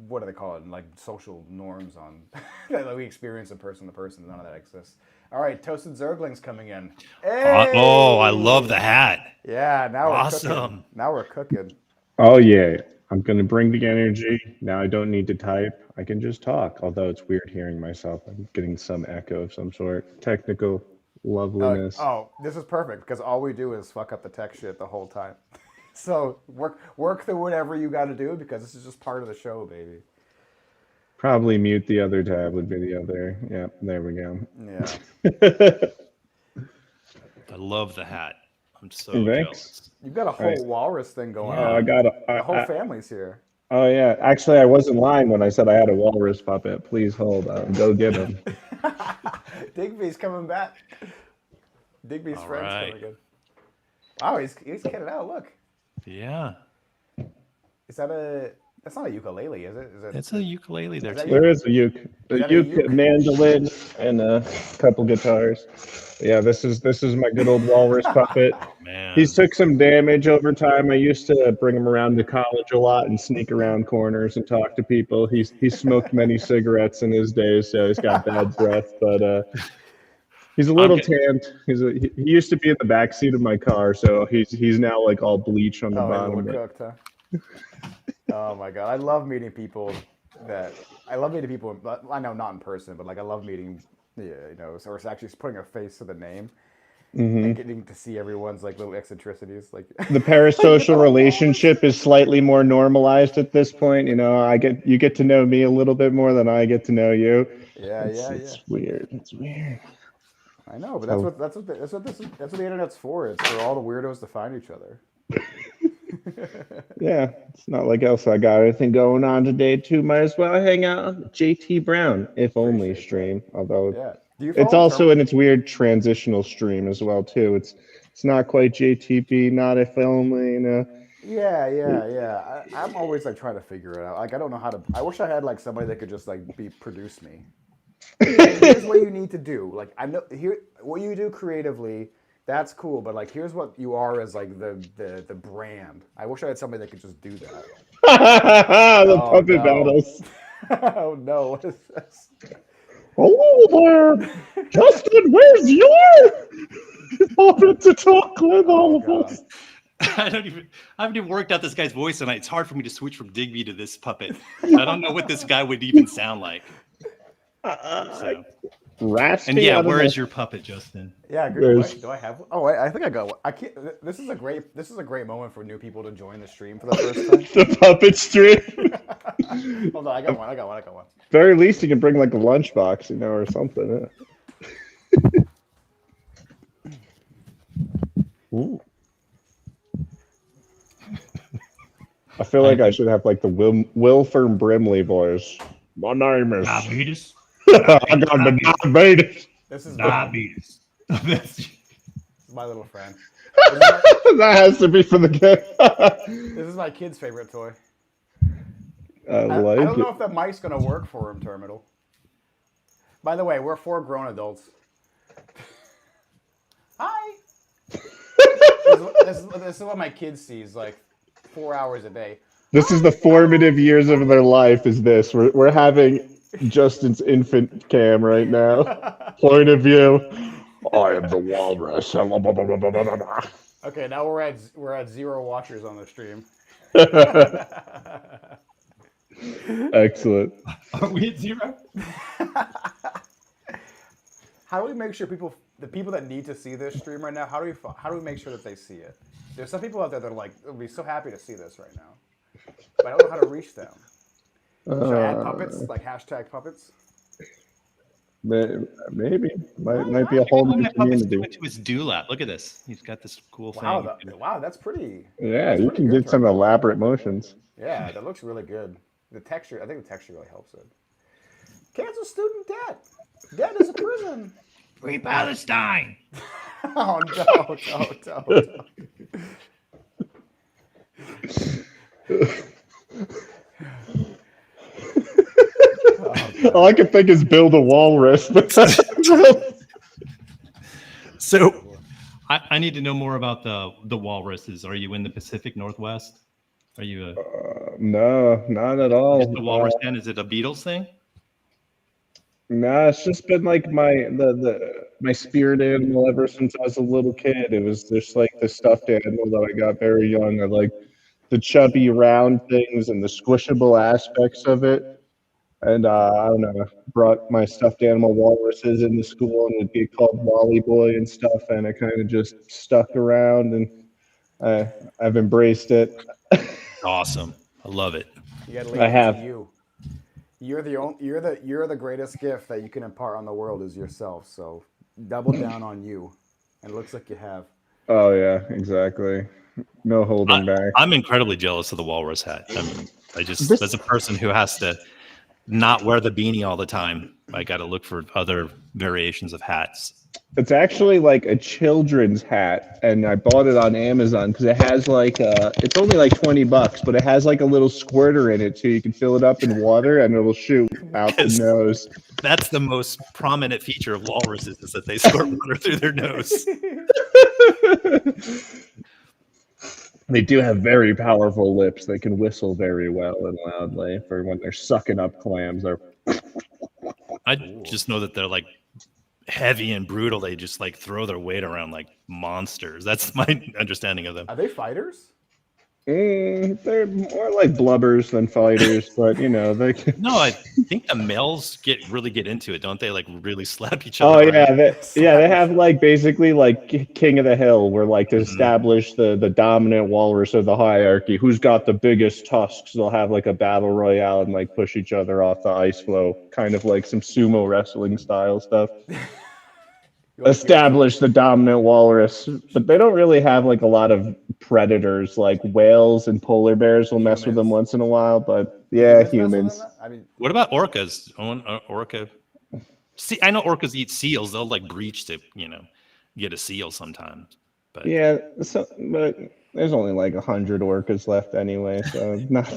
what do they call it? Like social norms on that we experience in person to person. None of that exists. All right, ToastedZergling's coming in. Hey! Oh, I love the hat. Yeah, now awesome. We're cooking. Now we're cooking. Oh yeah, I'm gonna bring the energy. Now I don't need to type. I can just talk. Although it's weird hearing myself. I'm getting some echo of some sort. Technical loveliness. This is perfect because all we do is fuck up the tech shit the whole time. So work through whatever you got to do because this is just part of the show, baby. Probably mute the other tab would be the other. Yeah, there we go. Yeah. I love the hat. I'm so jealous. You've got a whole walrus thing going on. I got the whole family's here. Oh yeah, actually I wasn't lying when I said I had a walrus puppet. Please hold on. Go get him. Digby's coming back. Digby's friend's coming in. Wow, he's kitted out. Look. Yeah. That's not a ukulele, is it? It's a ukulele there too. There is a mandolin and a couple guitars. Yeah, this is my good old walrus puppet. Man. He's took some damage over time. I used to bring him around to college a lot and sneak around corners and talk to people. He smoked many cigarettes in his days, so he's got bad breath, but he's a little tanned. He used to be in the back seat of my car, so he's now like all bleach on the bottom. Cooked, huh? Oh my god, I love meeting people. I know not in person, but like I love meeting, or it's actually putting a face to the name and getting to see everyone's like little eccentricities. Like the parasocial relationship is slightly more normalized at this point. You get to know me a little bit more than I get to know you. It's weird. It's weird. I know, but that's what the internet's for. It's for all the weirdos to find each other. Yeah, it's not like else I got anything going on today too. Might as well hang out on the JT Brown, if only stream. Although it's also in its weird transitional stream as well too. It's not quite JTB, not if only, Yeah. I'm always like trying to figure it out. Like I don't know how to. I wish I had like somebody that could just like produce me. Here's what you need to do. Like I know here what you do creatively. That's cool, but like, here's what you are as like the brand. I wish I had somebody that could just do that. The puppet battles. Oh no! What is this? Hello there, Justin. Where's your puppet to talk with all of us? I haven't even worked out this guy's voice tonight. It's hard for me to switch from Digby to this puppet. I don't know what this guy would even sound like. So. Rasty. And yeah, where is your puppet, Justin? Yeah, good question. Do I have one? Oh, I think I got one. I can't. This is a great moment for new people to join the stream for the first time. The puppet stream. Hold on, I got one. Very least you can bring like a lunchbox, or something. Ooh. I feel like I should have like the Wilford Brimley voice. My name is Diabetes. I got the diabetes. This is Diabetes. my little friend. That has to be for the kid. This is my kid's favorite toy. I I don't know if the mic's gonna work for him, Terminal. By the way, we're 4 grown adults. Hi. This is what my kid sees like 4 hours a day. This is the formative years of their life. Is this? We're having Justin's infant cam right now. Point of view. I am the walrus. Okay, now we're at 0 watchers on the stream. Excellent. Are we at 0? How do we make sure the people that need to see this stream right now, how do we make sure that they see it? There's some people out there that are like, they'll be so happy to see this right now, but I don't know how to reach them. Should I add puppets, like hashtag puppets? Maybe might be a whole new community. Into his dewlap. Look at this. He's got this cool thing. Wow, that's pretty. Yeah, that's you pretty can good, do some Turbo. elaborate motions. Yeah, that looks really good. The texture, I think the texture really helps it. Cancel student debt. Debt is a prison. Free Palestine. Oh no. All I can think is build a walrus. So, I need to know more about the walruses. Are you in the Pacific Northwest? Are you No, not at all. the walrus den? Is it a Beatles thing? No, it's just been like my spirit animal ever since I was a little kid. It was just like the stuffed animal that I got very young. I like the chubby round things and the squishable aspects of it. And I don't know, brought my stuffed animal walruses into school and it'd be called Wally Boy and stuff. And I kind of just stuck around and I've embraced it. Awesome. I love it. You gotta leave I it have. to you. You're the greatest gift that you can impart on the world is yourself. So double down on you. And it looks like you have. Oh yeah, exactly. No holding back. I'm incredibly jealous of the walrus hat. As a person who has to not wear the beanie all the time, I got to look for other variations of hats. It's actually like a children's hat, and I bought it on Amazon because it has like it's only like $20, but it has like a little squirter in it, so you can fill it up in water and it'll shoot out the nose. That's the most prominent feature of walruses is that they squirt water through their nose. They do have very powerful lips. They can whistle very well and loudly for when they're sucking up clams. I just know that they're like heavy and brutal. They just like throw their weight around like monsters. That's my understanding of them. Are they fighters? They're more like blubbers than fighters, but they can... No, I think the males really get into it, don't they? Like really slap each Oh other. yeah, they have like basically like King of the Hill, where like to establish the dominant walrus of the hierarchy, who's got the biggest tusks. They'll have like a battle royale and like push each other off the ice floe, kind of like some sumo wrestling style stuff. Establish the dominant walrus, but they don't really have like a lot of predators. Like whales and polar bears will mess with them once in a while, but yeah, humans. I mean, What about orcas? Orca. See, I know orcas eat seals. They'll like breach to get a seal sometimes. But Yeah, but there's only like 100 orcas left anyway, so not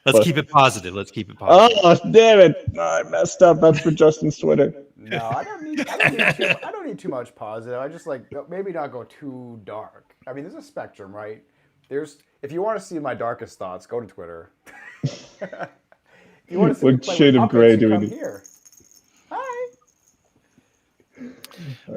let's keep it positive. Oh, damn it! No, I messed up. That's for Justin's Twitter. no, I don't need too much positive. I just like maybe not go too dark. I mean, there's a spectrum, right? If you want to see my darkest thoughts, go to Twitter. If you want to see What shade of gray do we come need? here? Hi.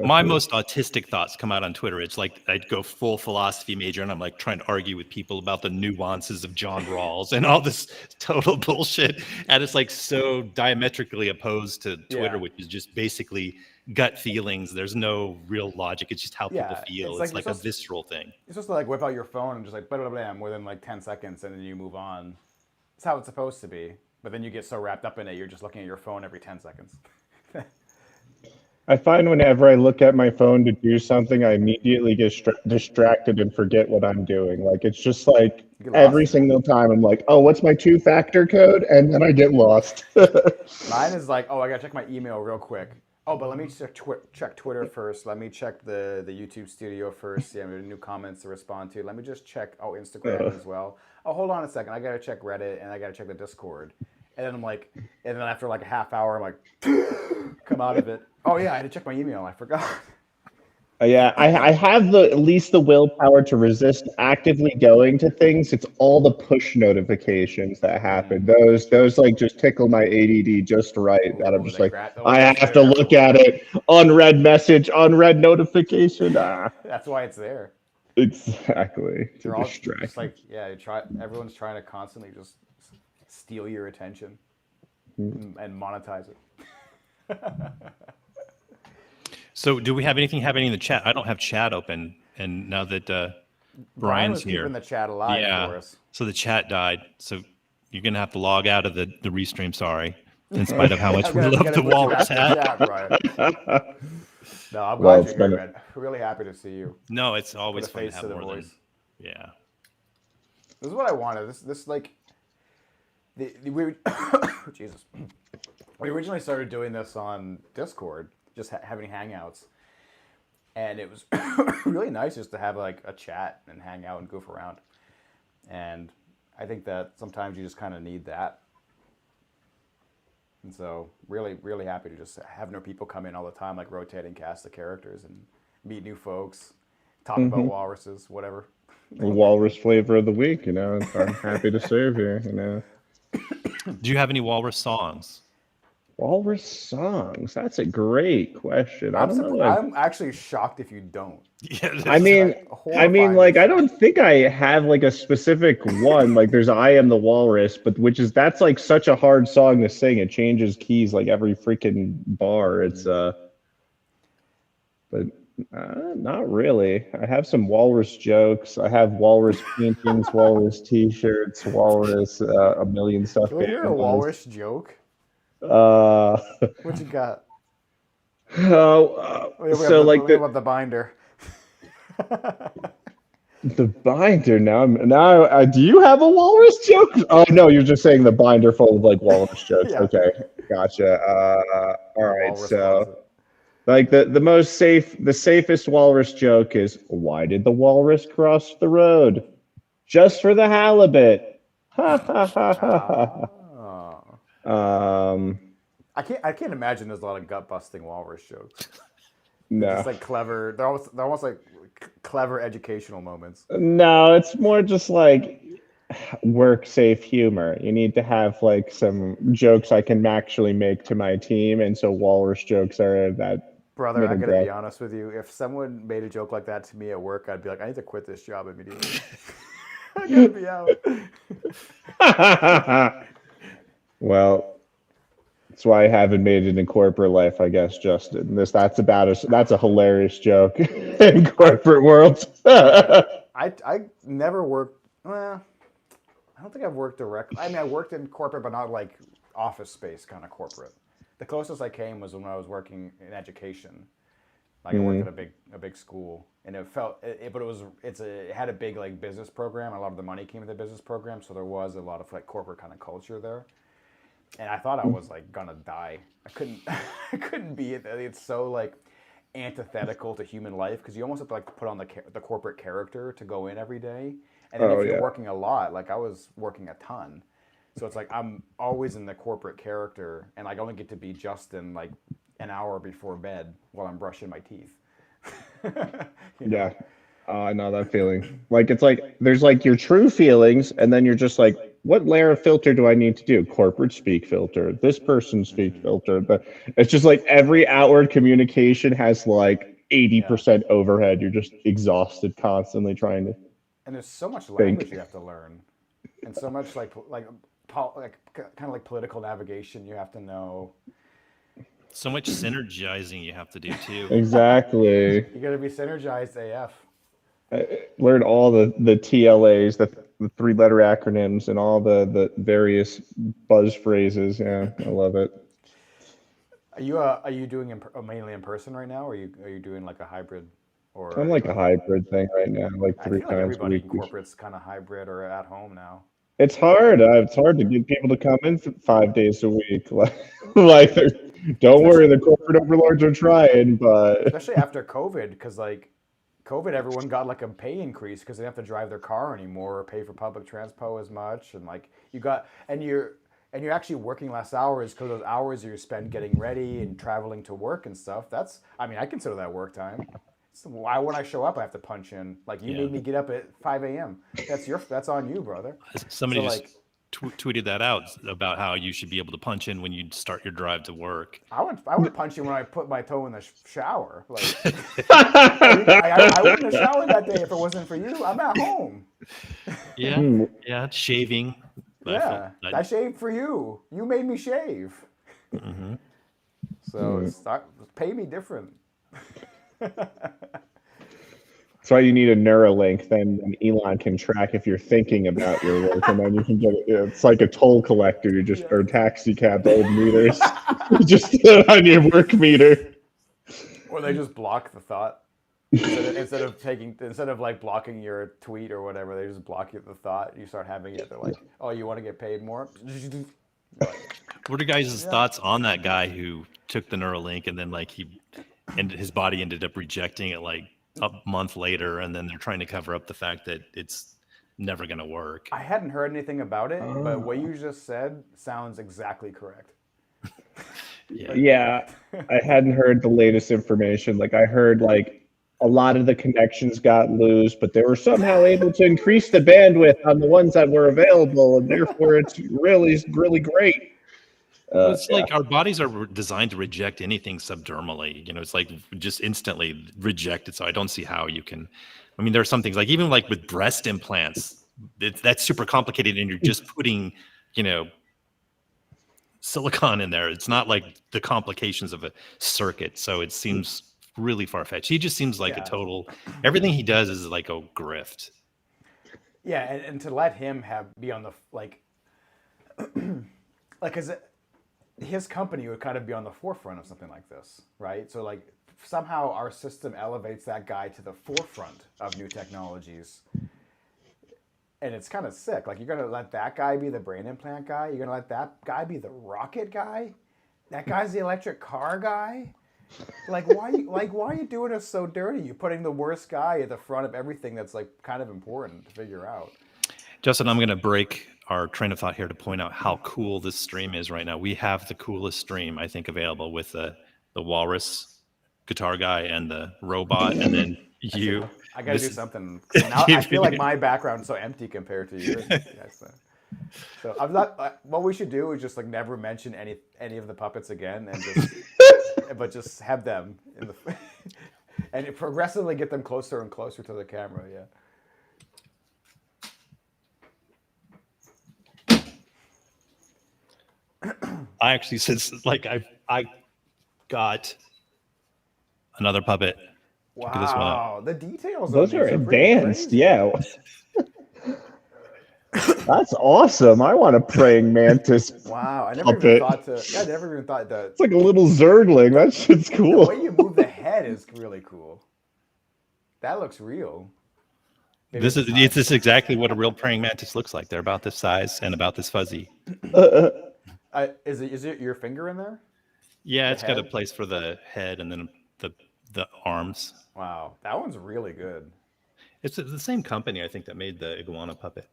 My most autistic thoughts come out on Twitter. It's like I'd go full philosophy major and I'm like trying to argue with people about the nuances of John Rawls and all this total bullshit. And it's like so diametrically opposed to Twitter, Yeah. which is just basically gut feelings. There's no real logic. It's just how people Yeah, feel. it's It's like like you're a visceral thing. You're supposed to like whip out your phone and just like blah blah blah within like 10 seconds, and then you move on. It's how it's supposed to be. But then you get so wrapped up in it, you're just looking at your phone every 10 seconds. I find whenever I look at my phone to do something, I immediately get distracted and forget what I'm doing. Like it's just like You get every lost. single time I'm like, oh, what's my two-factor code? And then I get lost. Mine is like, oh, I gotta check my email real quick. Oh, but let me check Twitter first. Let me check the YouTube studio first. See, I have new comments to respond to. Let me just check, Instagram as well. Oh, hold on a second. I gotta check Reddit and I gotta check the Discord. And then I'm like, and then after like a half hour, I'm like, come out of it. Oh yeah, I had to check my email. I forgot. Yeah, I have at least the willpower to resist actively going to things. It's all the push notifications that happen. Those like just tickle my ADD just right. That I'm just like, I have to look at it. Unread message, unread notification. Ah, That's why it's there. exactly. To They're all distract. just like, yeah, everyone's trying to constantly just steal your attention and monetize it. So do we have anything happening in the chat? I don't have chat open. And now that Brian Brian's was here. keeping the chat alive for us. So the chat died. So you're going to have to log out of the restream, sorry, in spite of how much we love the walrus hat. Chat, Brian. No, I'm Well, glad it's you're been here, man. Really happy to see you. No, it's always Put a fun to face have to the more voice. than, yeah. This is what I wanted. This like, we Jesus. We originally started doing this on Discord, just having hangouts, and it was really nice just to have like a chat and hang out and goof around. And I think that sometimes you just kind of need that. And so, really, really happy to just have new people come in all the time, like rotating cast of characters and meet new folks, talk about walruses, whatever. Walrus flavor of the week, I'm happy to serve here, Do you have any walrus songs? Walrus songs. That's a great question. I don't know. I'm actually shocked if you don't. Yeah, I mean, like I don't think I have like a specific one. Like there's "I Am the Walrus," but that's like such a hard song to sing. It changes keys like every freaking bar. It's but not really. I have some walrus jokes. I have walrus paintings, walrus T-shirts, walrus a million stuff. Can we hear a walrus joke? What you got? So like about the binder. The binder now. Do you have a walrus joke? Oh no, you're just saying the binder full of like walrus jokes. Yeah. Okay, gotcha. All right, Walrus so closet. like the safest walrus joke is, why did the walrus cross the road? Just for the halibut. Ha ha ha ha ha. I can't imagine there's a lot of gut busting walrus jokes. No. It's like clever. They're almost like clever educational moments. No, it's more just like work safe humor. You need to have like some jokes I can actually make to my team, and so walrus jokes are that. Brother, I gotta be honest with you. If someone made a joke like that to me at work, I'd be like, I need to quit this job immediately. I gotta be out. Well, that's why I haven't made it in corporate life, I guess, Justin. That's a hilarious joke in corporate world. I never worked. Well, I don't think I've worked directly. I mean, I worked in corporate, but not like office space kind of corporate. The closest I came was when I was working in education. Like I worked at a big school, and it had a big like business program. A lot of the money came with the business program, so there was a lot of like corporate kind of culture there. And I thought I was like gonna die. I couldn't be it. It's so like antithetical to human life because you almost have to like put on the corporate character to go in every day. And then if you're working a lot, like I was working a ton, so it's like I'm always in the corporate character, and like I only get to be Justin like an hour before bed while I'm brushing my teeth. Yeah, I know that feeling. Like it's like there's like your true feelings, and then you're just like what layer of filter do I need to do? Corporate speak filter, this person's speak filter. But it's just like every outward communication has like 80% overhead. You're just exhausted constantly trying to. And there's so much Think. language you have to learn, and so much like kind of like political navigation you have to know. So much synergizing you have to do too. Exactly. You got to be synergized AF. Learn all the TLAs, the 3-letter acronyms, and all the various buzz phrases. Yeah, I love it. Are you doing mainly in person right now, or are you doing like a hybrid? Or I'm like a hybrid thing right now, like I 3 feel like times a everybody week. in corporate's kind of hybrid or at home now. It's hard. It's hard to get people to come in 5 days a week. Like, don't worry, the corporate overlords are trying, but Especially after COVID, because like COVID, everyone got like a pay increase because they didn't have to drive their car anymore or pay for public transpo as much, and like you're actually working less hours because those hours you spend getting ready and traveling to work and stuff. I consider that work time. So why when I show up I have to punch in? Like you made me get up at 5 a.m. That's on you, brother. Somebody So, just like, tweeted that out about how you should be able to punch in when you start your drive to work. I would punch you when I put my toe in the shower. Like I wouldn't have showered that day if it wasn't for you. I'm at home. Yeah, shaving. Yeah, I shaved for you. You made me shave. Mm-hmm. So pay me different. that's why you need a Neuralink. Then Elon can track if you're thinking about your work, and then you can get it. It's like a toll collector. You just or taxi cab old meters. You just put on your work meter. Or they just block the thought instead of like blocking your tweet or whatever. They just block the thought. You start having it. They're like, "Oh, you want to get paid more?" What are guys' thoughts on that guy who took the Neuralink and then like his body ended up rejecting it like a month later, and then they're trying to cover up the fact that it's never going to work? I hadn't heard anything about it, but what you just said sounds exactly correct. Yeah, I hadn't heard the latest information. Like I heard like a lot of the connections got loose, but they were somehow able to increase the bandwidth on the ones that were available, and therefore it's really, really great. It's like our bodies are designed to reject anything subdermally. It's like just instantly reject it. So I don't see how you can. I mean, there are some things like even like with breast implants, that's super complicated, and you're just putting, silicon in there. It's not like the complications of a circuit. So it seems really far-fetched. He just seems like a total. Everything he does is like a grift. Yeah, and to let him be on the because his company would kind of be on the forefront of something like this, right? So like somehow our system elevates that guy to the forefront of new technologies. And it's kind of sick. Like, you're going to let that guy be the brain implant guy? You're going to let that guy be the rocket guy? That guy's the electric car guy? Like, why are you doing us so dirty? You're putting the worst guy at the front of everything that's like kind of important to figure out. Justin, I'm going to break our train of thought here to point out how cool this stream is right now. We have the coolest stream, I think, available with the walrus guitar guy and the robot, and then you. I got to do something. Now I feel like my background's so empty compared to yours. So I'm not. What we should do is just like never mention any of the puppets again, and just have them in the and progressively get them closer and closer to the camera. Yeah. I actually, since like I got another puppet. Wow, the details. Those are advanced. Yeah. That's awesome. I want a praying mantis. Wow, I never even thought that. It's like a little Zergling. That shit's cool. The way you move the head is really cool. That looks real. This is exactly what a real praying mantis looks like. They're about this size and about this fuzzy. Is it your finger in there? Yeah, it's got a place for the head and then the arms. Wow, that one's really good. It's the same company, I think, that made the iguana puppet.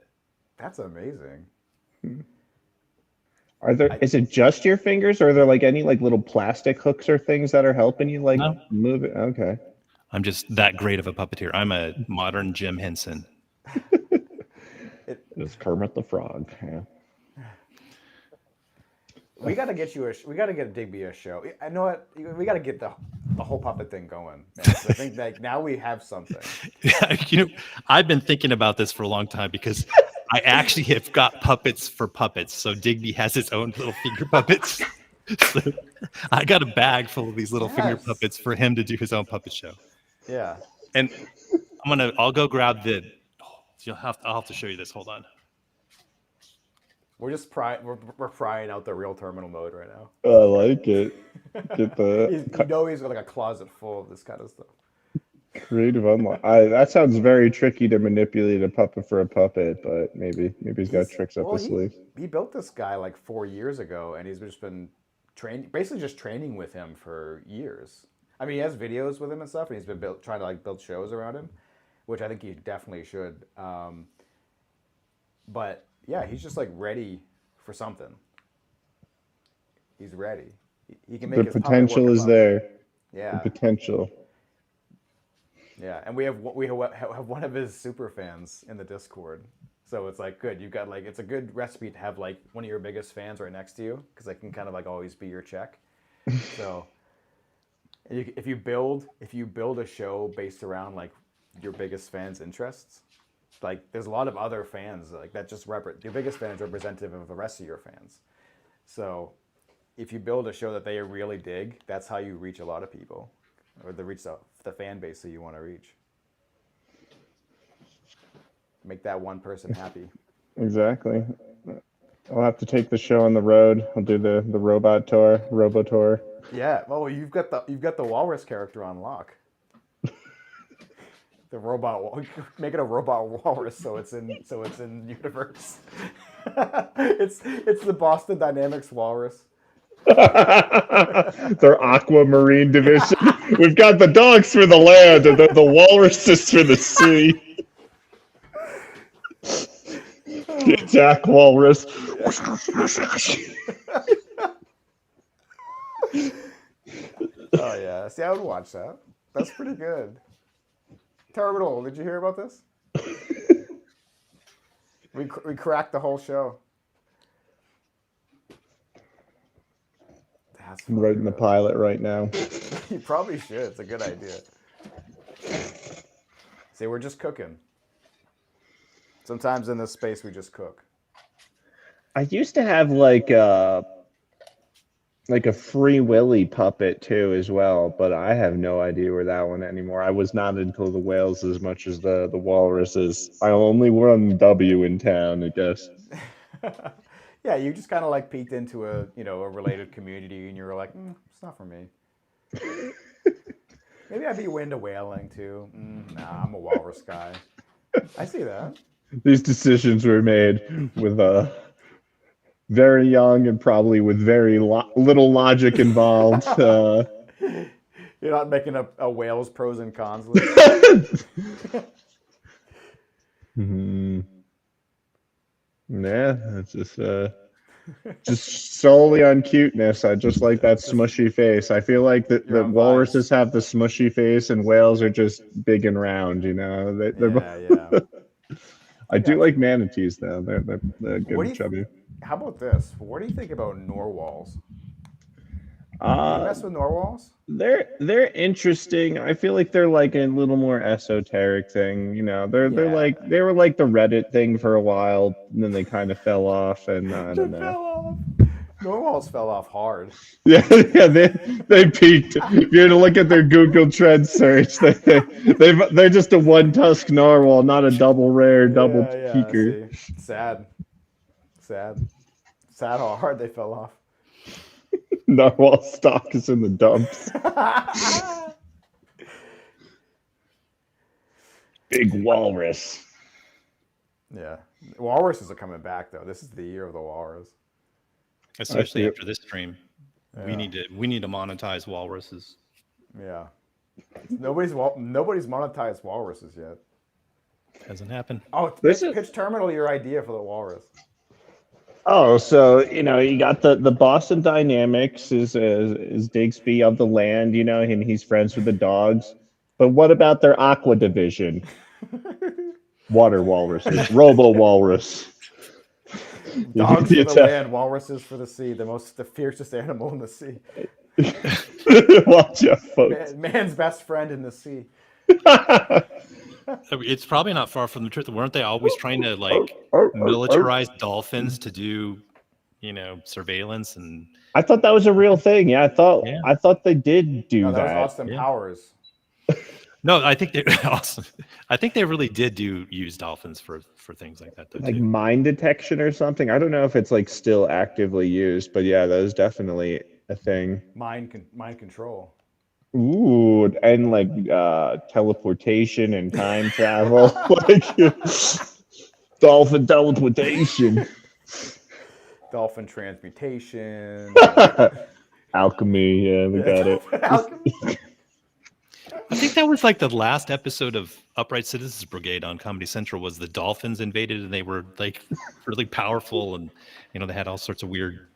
That's amazing. Is it just your fingers, or are there like any like little plastic hooks or things that are helping you like move it? Okay. I'm just that great of a puppeteer. I'm a modern Jim Henson. It's Kermit the Frog. Yeah. We got to get we got to get Digby a show. I know what. We got to get the whole puppet thing going. Man. I think like now we have something. I've been thinking about this for a long time because I actually have got puppets for puppets. So Digby has his own little finger puppets. So I got a bag full of these little finger puppets for him to do his own puppet show. Yeah. And I'll go grab the. I'll have to show you this. Hold on. We're just we're prying out the real terminal mode right now. I like it. Get the he's got like a closet full of this kind of stuff. Creative unlock. That sounds very tricky to manipulate a puppet for a puppet, but maybe he's got tricks up his sleeve. He built this guy like 4 years ago, and he's just been training with him for years. I mean, he has videos with him and stuff, and he's been trying to like build shows around him, which I think he definitely should. But yeah, he's just like ready for something. He's ready. He can make the potential is there. Yeah, the potential. Yeah, and we have one of his super fans in the Discord, so it's like good. You've got like it's a good recipe to have like one of your biggest fans right next to you because they can kind of like always be your check. So if you build a show based around like your biggest fans' interests, like there's a lot of other fans like that just your biggest fan is representative of the rest of your fans. So if you build a show that they really dig, that's how you reach a lot of people, or reach the fan base that you want to reach. Make that one person happy. Exactly. I'll have to take the show on the road. I'll do the robot tour, robo tour. Yeah. Well, you've got the walrus character on lock. The robot, make it a robot walrus so it's in universe. it's the Boston Dynamics walrus. Their aquamarine division. We've got the dogs for the land and the walruses for the sea. The attack walrus. Oh yeah, see, I would watch that. That's pretty good. Terminal, did you hear about this? We cracked the whole show. I'm writing the pilot right now. You probably should. It's a good idea. See, we're just cooking. Sometimes in this space, we just cook. I used to have like a Free Willy puppet too as well, but I have no idea where that one anymore. I was not into the whales as much as the walruses. I only run W in town, I guess. Yeah, you just kind of like peeked into a related community, and you were like, it's not for me. Maybe I'd be into whaling too. Nah, I'm a walrus guy. I see that. These decisions were made with very young and probably with very little logic involved. You're not making a whale's pros and cons list. Yeah, it's just solely on cuteness. I just like that smushy face. I feel like the walruses have the smushy face and whales are just big and round, Yeah. I do like manatees though. They're good and chubby. How about this? What do you think about narwhals? Do you mess with narwhals? They're interesting. I feel like they're like a little more esoteric thing. They're like they were like the Reddit thing for a while, and then they kind of fell off. And I don't know. Narwhals fell off hard. Yeah, they peaked. If you're to look at their Google Trend search, they're just a one-tusk narwhal, not a double peaker. See. Sad how hard they fell off. Narwhal stock is in the dumps. Big walrus. Yeah, walruses are coming back though. This is the year of the walrus. Especially after this stream, we need to monetize walruses. Yeah, nobody's monetized walruses yet. Hasn't happened. Oh, pitch Terminal your idea for the walrus. Oh, so you got the Boston Dynamics is Digsby of the land, and he's friends with the dogs. But what about their aqua division? Water walruses. Robo walrus. Dogs The for the attack- land, walruses for the sea. The fiercest animal in the sea. Watch out, folks. Man's best friend in the sea. I mean, it's probably not far from the truth. Weren't they always trying to like militarize dolphins to do, surveillance and? I thought that was a real thing. Yeah, Yeah. I thought they did do No, that was that. Austin Yeah. Powers. No, I think they awesome. I think they really did use dolphins for things like that though Like too. mine detection or something. I don't know if it's like still actively used, but yeah, that was definitely a thing. Mind control. Ooh, and like teleportation and time travel, like dolphin teleportation, Dolphin transmutation. alchemy. Yeah, we got it. Alchemy. I think that was like the last episode of Upright Citizens Brigade on Comedy Central was the dolphins invaded and they were like really powerful and they had all sorts of weird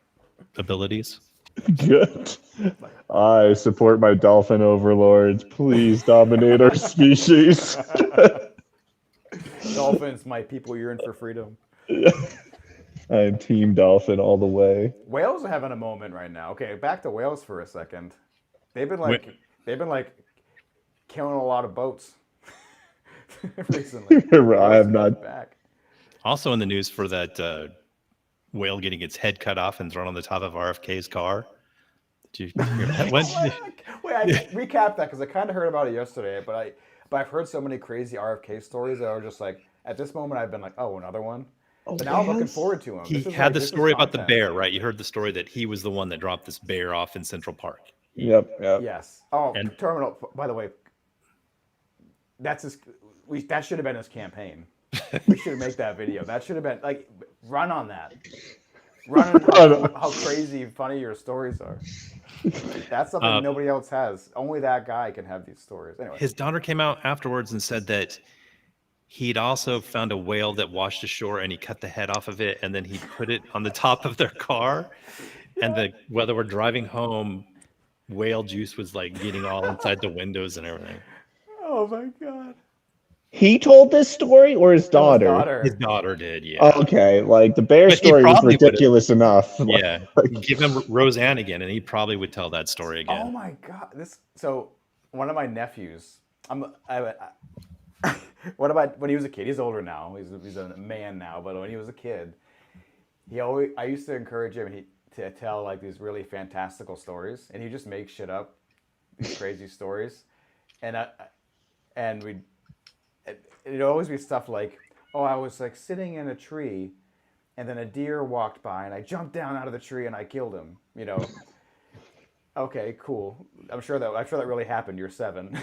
abilities. Good. I support my dolphin overlords. Please dominate our species. Dolphins, my people yearn for freedom. I'm Team Dolphin all the way. Whales are having a moment right now. Okay, back to whales for a second. They've been like killing a lot of boats recently. I have not. Back. Also in the news for that whale getting its head cut off and thrown on the top of RFK's car. Did you hear that one? Wait, I recapped that because I kind of heard about it yesterday, but I've heard so many crazy RFK stories that are just like at this moment I've been like, oh, another one. But now I'm looking forward to him. He had the story about the bear, right? You heard the story that he was the one that dropped this bear off in Central Park. Yep. Yes. Oh, And- Terminal. By the way, that's his. That should have been his campaign. We should make that video. That should have been like run on that. Run on how crazy and funny your stories are. That's something nobody else has. Only that guy can have these stories. Anyway, His daughter came out afterwards and said that he'd also found a whale that washed ashore and he cut the head off of it and then he put it on the top of their car. And while they were driving home, whale juice was like getting all inside the windows and everything. oh my god. He told this story, or his daughter? His daughter did, yeah. Okay, like the bear But he story was probably ridiculous enough. Yeah, give him Roseanne again, and he probably would tell that story again. Oh my god! So one of my nephews. When he was a kid, he's older now. He's a man now, but when he was a kid, I used to encourage him to tell like these really fantastical stories, and he just make shit up, these crazy stories, and it'd always be stuff like, oh, I was like sitting in a tree, and then a deer walked by, and I jumped down out of the tree and I killed him. Okay, cool. I'm sure that really happened. You're 7.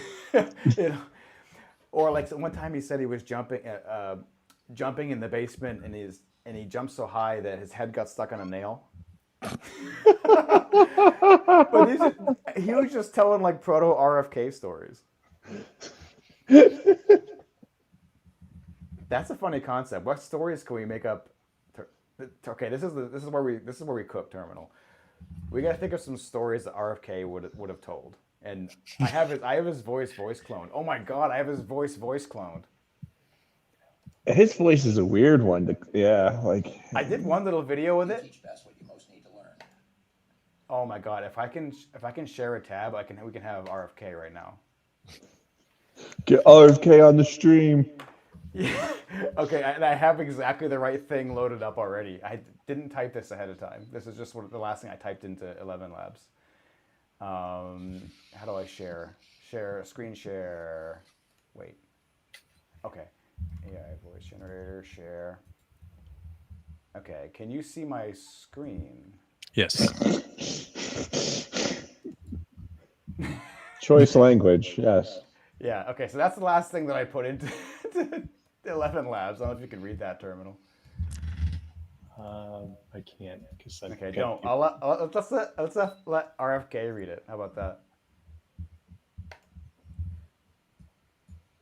Or like one time he said he was jumping in the basement and he jumped so high that his head got stuck on a nail. But he was just telling like proto RFK stories. That's a funny concept. What stories can we make up? Okay, this is where we cook Terminal. We gotta think of some stories that RFK would have told. And I have his voice cloned. Oh my god, I have his voice cloned. His voice is a weird one. I did one little video with it. Oh my god, if I can share a tab, we can have RFK right now. Get RFK on the stream. Yeah. Okay, and I have exactly the right thing loaded up already. I didn't type this ahead of time. This is just the last thing I typed into 11 Labs. How do I share? Screen share. Wait. Okay. AI voice generator, share. Okay, can you see my screen? Yes. Choice language, yes. Yeah, okay, so that's the last thing that I put into 11 Labs. I don't know if you can read that, Terminal. I can't because Okay, don't. Let's let RFK read it. How about that?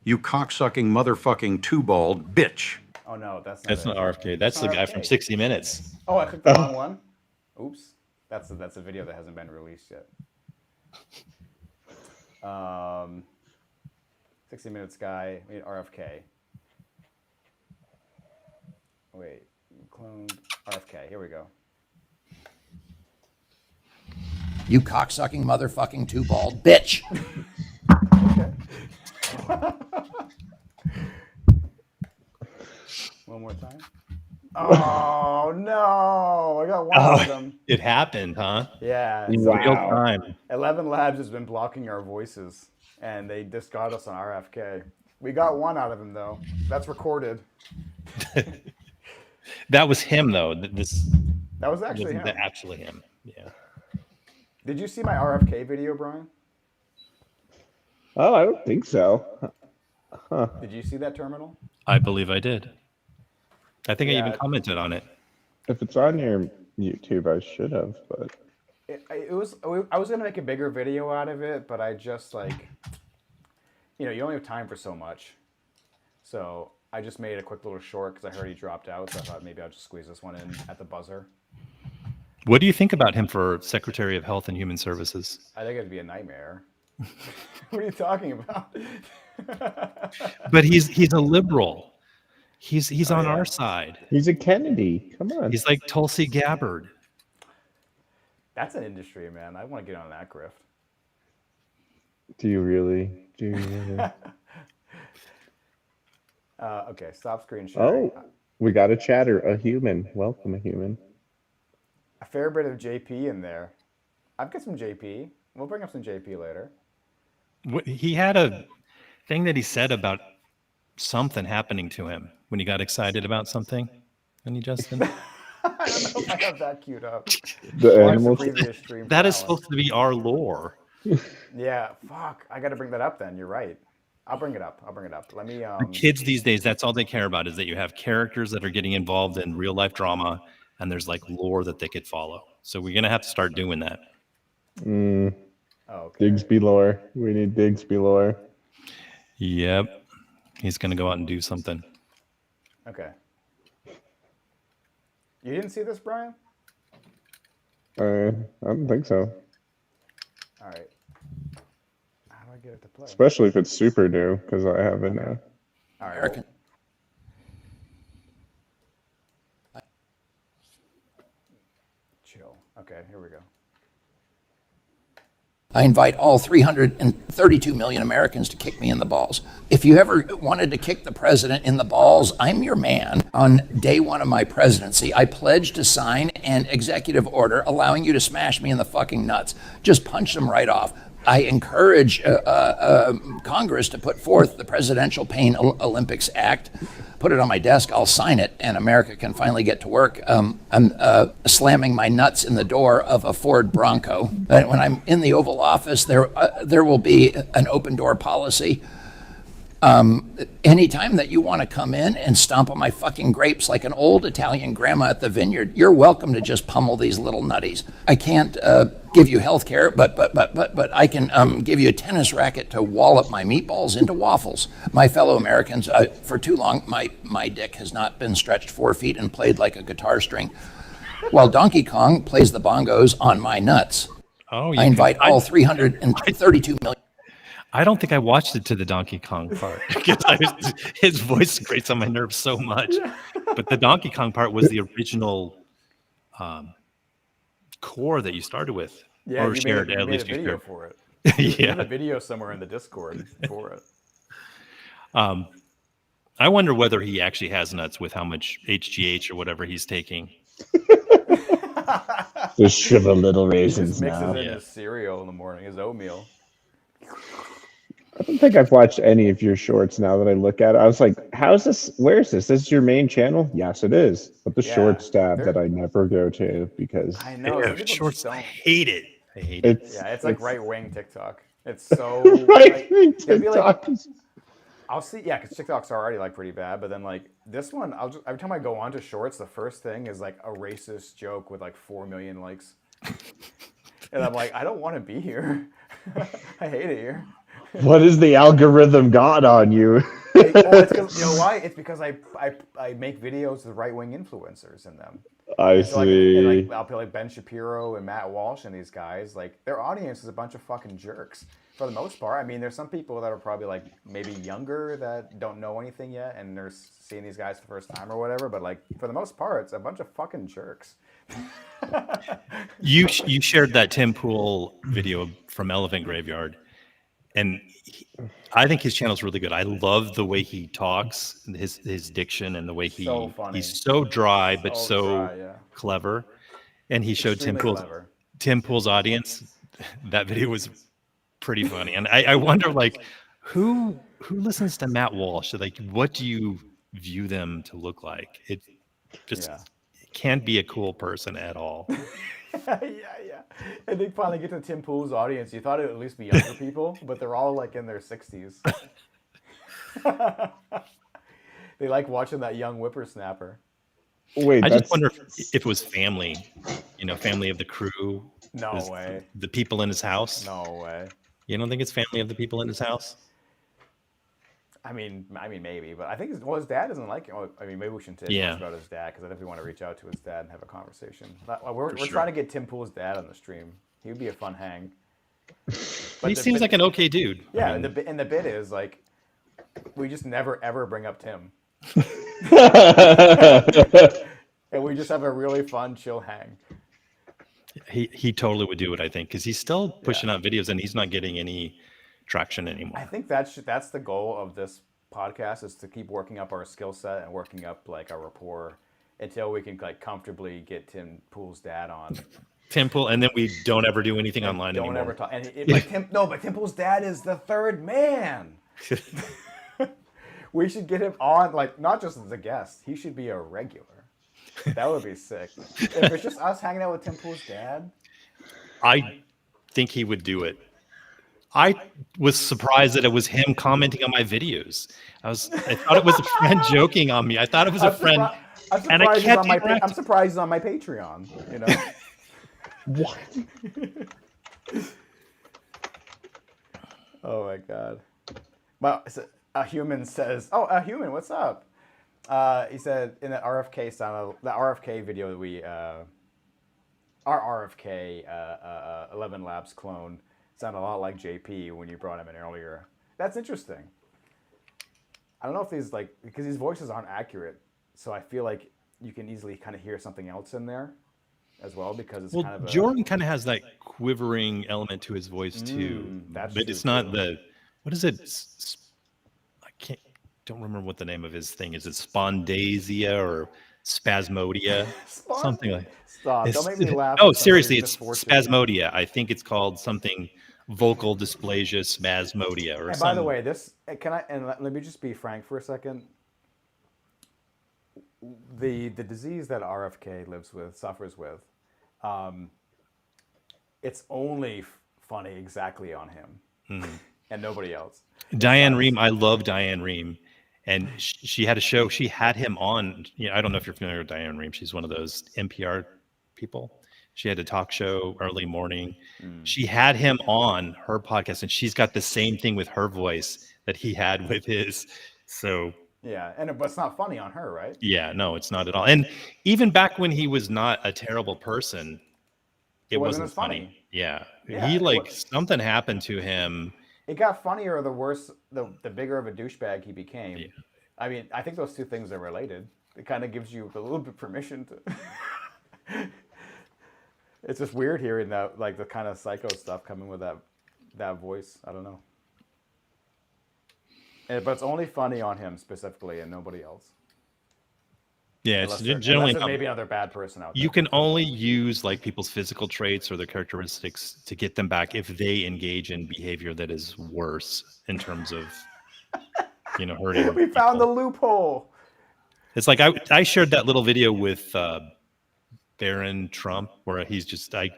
You cocksucking motherfucking two-balled bitch. Oh no, that's not RFK. That's the guy from RFK. 60 Minutes. Oh, I clicked the wrong one. Oops. That's a video that hasn't been released yet. 60 Minutes guy, RFK. Wait, cloned RFK. Here we go. You cocksucking motherfucking two-balled bitch. One more time. Oh no! I got one of them. It happened, huh? Yeah. In So real time. 11 Labs has been blocking our voices, and they just got us on RFK. We got one out of him though. That's recorded. That was him, though. This That was actually wasn't him. actually him. Yeah. Did you see my RFK video, Brian? Oh, I don't think so. Did you see that terminal? I believe I did. I think I even Yeah. commented on it. If it's on your YouTube, I should have, but It was. I was gonna make a bigger video out of it, but I just like, you only have time for so much. So I just made a quick little short because I heard he dropped out. So I thought maybe I'll just squeeze this one in at the buzzer. What do you think about him for Secretary of Health and Human Services? I think it'd be a nightmare. What are you talking about? But he's a liberal. He's on yeah. our side. he's a Kennedy. Come on. He's like Tulsi Gabbard. That's an industry, man. I want to get on that grift. Do you really? Do you really? Okay, stop screen sharing. Oh, we got a chatter. A human. Welcome, a human. A fair bit of JP in there. I've got some JP. We'll bring up some JP later. He had a thing that he said about something happening to him when he got excited about something. Any Justin? I don't know if I have that queued up. The Watch animal. the previous stream. That for is one. supposed to be our lore. Yeah, fuck. I got to bring that up then. You're right. I'll bring it up. Let me. Kids these days, that's all they care about is that you have characters that are getting involved in real life drama, and there's like lore that they could follow. So we're gonna have to start doing that. Oh, okay. Digsby lore. We need Digsby lore. Yep, he's gonna go out and do something. Okay. You didn't see this, Brian? I don't think so. All right. How do I get it to play? Especially if it's super new, because I haven't. All right. American. Chill. Okay, here we go. I invite all 332 million Americans to kick me in the balls. If you ever wanted to kick the president in the balls, I'm your man. On day one of my presidency, I pledged to sign an executive order allowing you to smash me in the fucking nuts. Just punch them right off. I encourage Congress to put forth the Presidential Pain Olympics Act. Put it on my desk, I'll sign it, and America can finally get to work. I'm slamming my nuts in the door of a Ford Bronco. But when I'm in the Oval Office, there will be an open door policy. Anytime that you want to come in and stomp on my fucking grapes like an old Italian grandma at the vineyard, you're welcome to just pummel these little nutties. I can't give you health care, but I can give you a tennis racket to wallop my meatballs into waffles. My fellow Americans, for too long, my dick has not been stretched 4 feet and played like a guitar string, while Donkey Kong plays the bongos on my nuts. Oh, I invite all 332 million. I don't think I watched it to the Donkey Kong part because his voice grates on my nerves so much. But the Donkey Kong part was the original core that you started with, Yeah, or you shared made, at you made least a you video shared. for it. You Yeah. have a video somewhere in the Discord for it. I wonder whether he actually has nuts with how much HGH or whatever he's taking. Just shrivel little He raisins just mixes now. in his cereal in the morning, his oatmeal. I don't think I've watched any of your shorts now that I look at it. I was like, how's this? Where is this? This is your main channel? Yes, it is. But the Yeah, shorts tab they're- that I never go to because I know. Yeah, some people shorts, just I don't. hate it. I hate it. it's Yeah, it's like right-wing TikTok. It's so right. like, it'll be like, TikTok is- I'll see, yeah, because TikTok's already like pretty bad, but then like this one, every time I go onto Shorts, the first thing is like a racist joke with like 4 million likes, and I'm like, I don't want to be here. I hate it here. What is the algorithm got on you? Well, it's 'cause, you know why? It's because I make videos with right-wing influencers in them. I And so like see. I'll play like Ben Shapiro and Matt Walsh and these guys, like their audience is a bunch of fucking jerks for the most part. I mean, there's some people that are probably like maybe younger that don't know anything yet and they're seeing these guys for the first time or whatever. But like for the most part, it's a bunch of fucking jerks. You shared that Tim Pool video from Elephant Graveyard, and I think his channel's really good. I love the way he talks, his diction, and the way So funny. he's so dry but so dry, yeah. clever. And he showed Extremely clever. Tim Pool's audience. That video was pretty funny, and I wonder like who listens to Matt Walsh? Like, what do you view them to look like? It just Yeah. can't be a cool person at all. yeah. And they finally get to Tim Pool's audience. You thought it would at least be younger people, but they're all like in their 60s. They like watching that young whippersnapper. Wait, I that's just wonder if it was family, family of the crew. No way. The people in his house. No way. You don't think it's family of the people in his house? I mean, maybe, but I think his dad doesn't like it. I mean, maybe we shouldn't say much about his dad because I definitely want to reach out to his dad and have a conversation. We're trying to get Tim Pool's dad on the stream. He would be a fun hang. But He seems like an okay dude. Yeah, and the bit is like, we just never ever bring up Tim, and we just have a really fun, chill hang. He totally would do it, I think, because he's still pushing out videos and he's not getting any traction anymore. I think that's the goal of this podcast, is to keep working up our skill set and working up like our rapport until we can like comfortably get Tim Pool's dad on. Tim Pool, and then we don't ever do anything online Don't anymore. ever talk. And but Tim Pool's dad is the third man. We should get him on, like not just as a guest. He should be a regular. That would be sick. If it's just us hanging out with Tim Pool's dad. I think he would do it. I was surprised that it was him commenting on my videos. I thought it was a friend joking on me. I thought it was a friend, and I kept I'm surprised he's on my Patreon. You know. what? Oh my god. Well, a human says, "Oh, a human, what's up?" He said in the RFK video that we, our RFK 11 Labs clone sounded a lot like JP when you brought him in earlier. That's interesting. I don't know if these because these voices aren't accurate, so I feel like you can easily kind of hear something else in there as well because it's kind of Jordan kind of has that quivering element to his voice too, that's but true it's not too. what is it? Don't remember what the name of his thing is. It's Spondasia or Spasmodia, something like. Stop! Don't make me laugh. Oh, seriously, it's Spasmodia. I think it's called something vocal dysplasia spasmodia or and something. by the way, let me just be frank for a second. The disease that RFK suffers with, it's only funny exactly on him and nobody else. Diane Rehm, I love Diane Rehm, and she had a show. She had him on. I don't know if you're familiar with Diane Rehm. She's one of those NPR people. She had a talk show early morning. She had him on her podcast, and she's got the same thing with her voice that he had with his. So yeah, but it's not funny on her, right? Yeah, no, it's not at all. And even back when he was not a terrible person, it wasn't as funny. Yeah, Yeah, something happened to him. It got funnier the worse, the bigger of a douchebag he became. Yeah. I mean, I think those two things are related. It kind of gives you a little bit permission to. It's just weird hearing that, like the kind of psycho stuff coming with that voice. I don't know. But it's only funny on him specifically and nobody else. Yeah, it's Unless generally there's maybe another bad person out there. You can only use like people's physical traits or their characteristics to get them back if they engage in behavior that is worse in terms of, hurting. We found the loophole. It's like I shared that little video with Barron Trump where I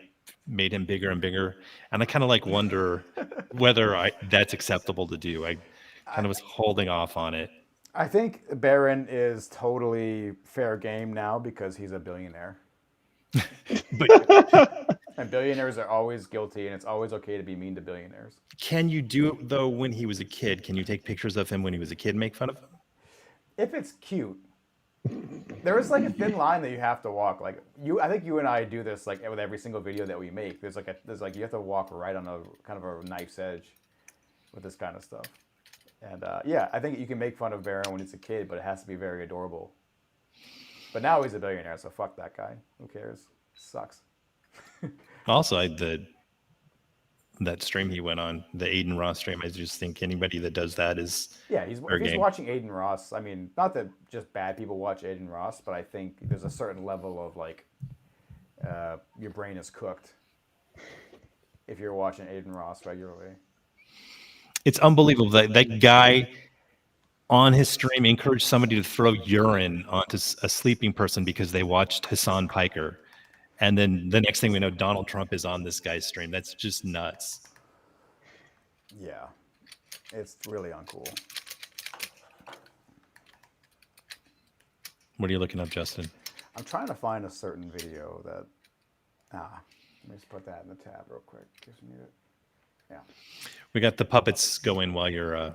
made him bigger and bigger, and I kind of like wonder whether that's acceptable to do. I kind of was holding off on it. I think Barron is totally fair game now because he's a billionaire. And billionaires are always guilty, and it's always okay to be mean to billionaires. Can you do it, though, when he was a kid? Can you take pictures of him when he was a kid and make fun of him? If it's cute, There is like a thin line that you have to walk. Like I think you and I do this like with every single video that we make. There's like you have to walk right on a kind of a knife's edge with this kind of stuff. And yeah, I think you can make fun of Baron when he's a kid, but it has to be very adorable. But now he's a billionaire, so fuck that guy. Who cares? Sucks. Also, that stream he went on, the Aiden Ross stream, I just think anybody that does that is he's watching Aiden Ross. I mean, not that just bad people watch Aiden Ross, but I think there's a certain level of like your brain is cooked if you're watching Aiden Ross regularly. It's unbelievable that guy on his stream encouraged somebody to throw urine onto a sleeping person because they watched Hassan Piker. And then the next thing we know, Donald Trump is on this guy's stream. That's just nuts. Yeah, it's really uncool. What are you looking up, Justin? I'm trying to find a certain video that. Let me just put that in the tab real quick. Gives me it. Yeah. We got the puppets going while you're.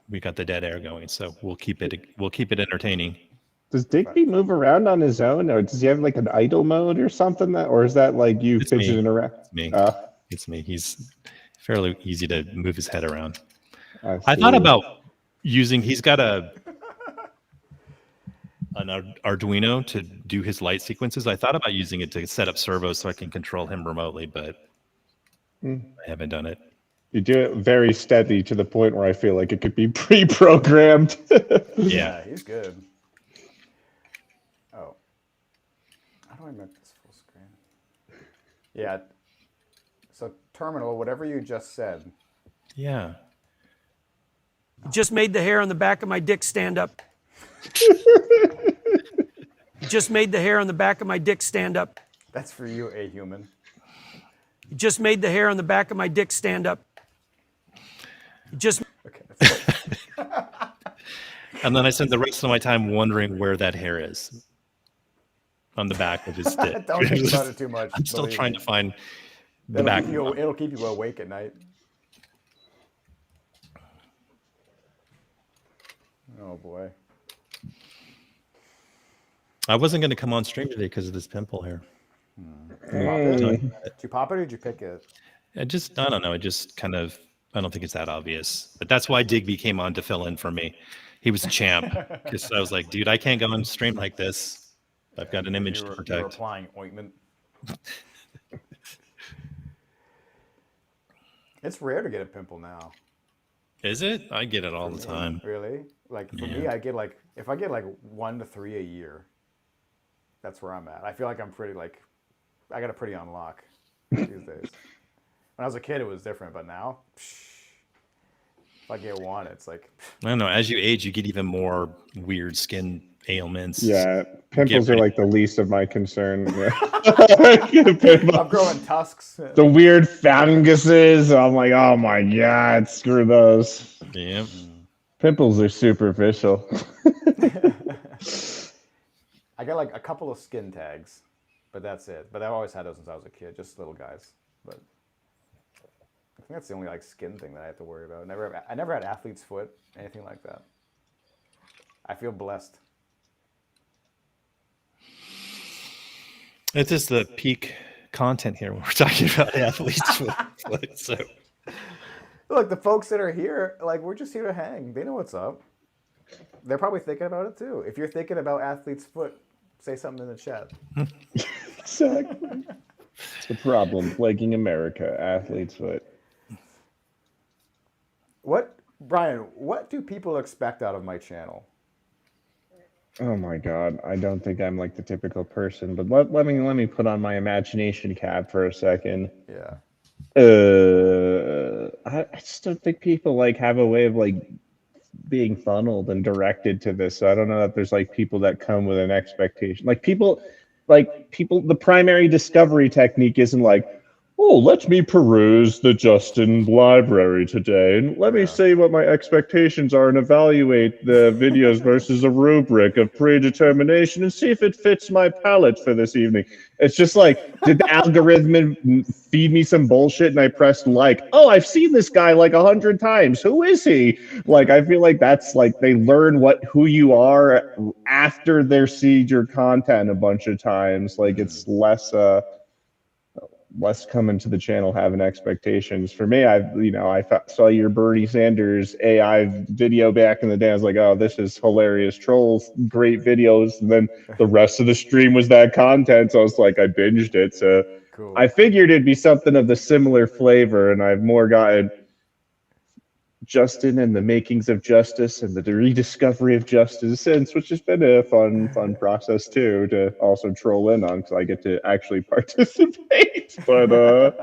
We got the dead air going, so we'll keep it entertaining. Does Digby move around on his own, or does he have like an idle mode or something? Or is that like you fidgeting around? It's me. It's me. He's fairly easy to move his head around. I thought about using. He's got an Arduino to do his light sequences. I thought about using it to set up servos so I can control him remotely, but I haven't done it. You do it very steady to the point where I feel like it could be pre-programmed. Yeah, he's good. Oh. How do I make this full screen? Yeah. So, Terminal, whatever you just said. Yeah. Just made the hair on the back of my dick stand up. Just made the hair on the back of my dick stand up. That's for you, a human. Just made the hair on the back of my dick stand up. Just. Okay. And then I spend the rest of my time wondering where that hair is on the back of his dick. Don't think about it too much. I'm still trying to find the it'll back. It'll keep you awake at night. Oh boy. I wasn't going to come on stream today because of this pimple here. Did you pop it or did you pick it? I don't know. It just kind of, I don't think it's that obvious. But that's why Digby came on to fill in for me. He was a champ. Because I was like, dude, I can't go on stream like this. I've got an image to You were protect. applying ointment. It's rare to get a pimple now. Is it? I get it all the time. Really? Like for me, I get like if I get like 1 to 3 a year, that's where I'm at. I feel like I'm pretty like I got it pretty on lock these days. When I was a kid, it was different, but now, if I get one, it's like. I don't know. As you age, you get even more weird skin ailments. Yeah, pimples are like the least of my concern. I'm growing tusks. The weird funguses. I'm like, oh my god, screw those. Yeah. Pimples are superficial. I got like a couple of skin tags, but that's it. But I've always had those since I was a kid, just little guys. But I think that's the only like skin thing that I have to worry about. I never had athlete's foot, anything like that. I feel blessed. It's just the peak content here when we're talking about athletes. So. Look, the folks that are here, like, we're just here to hang. They know what's up. They're probably thinking about it too. If you're thinking about athlete's foot, say something in the chat. Exactly. It's the problem plaguing America, athlete's foot. Brian, what do people expect out of my channel? Oh my god, I don't think I'm like the typical person, but let me put on my imagination cap for a second. Yeah. I just don't think people like have a way of like being funneled and directed to this. So I don't know that there's like people that come with an expectation. The primary discovery technique isn't like, oh, let me peruse the Justin library today, and let me see what my expectations are and evaluate the videos versus a rubric of predetermination and see if it fits my palate for this evening. It's just like, did the algorithm feed me some bullshit and I pressed like, oh, I've seen this guy like 100 times. Who is he? Like, I feel like that's like they learn who you are after they've seen your content a bunch of times. Like, it's less coming to the channel having expectations. For me, I saw your Bernie Sanders AI video back in the day. I was like, oh, this is hilarious. Trolls, great videos. And then the rest of the stream was that content. So I was like, I binged it. So Cool. I figured it'd be something of the similar flavor. And I've more gotten Justin and the makings of justice and the rediscovery of justice since, which has been a fun process too, to also troll in on, because I get to actually participate. But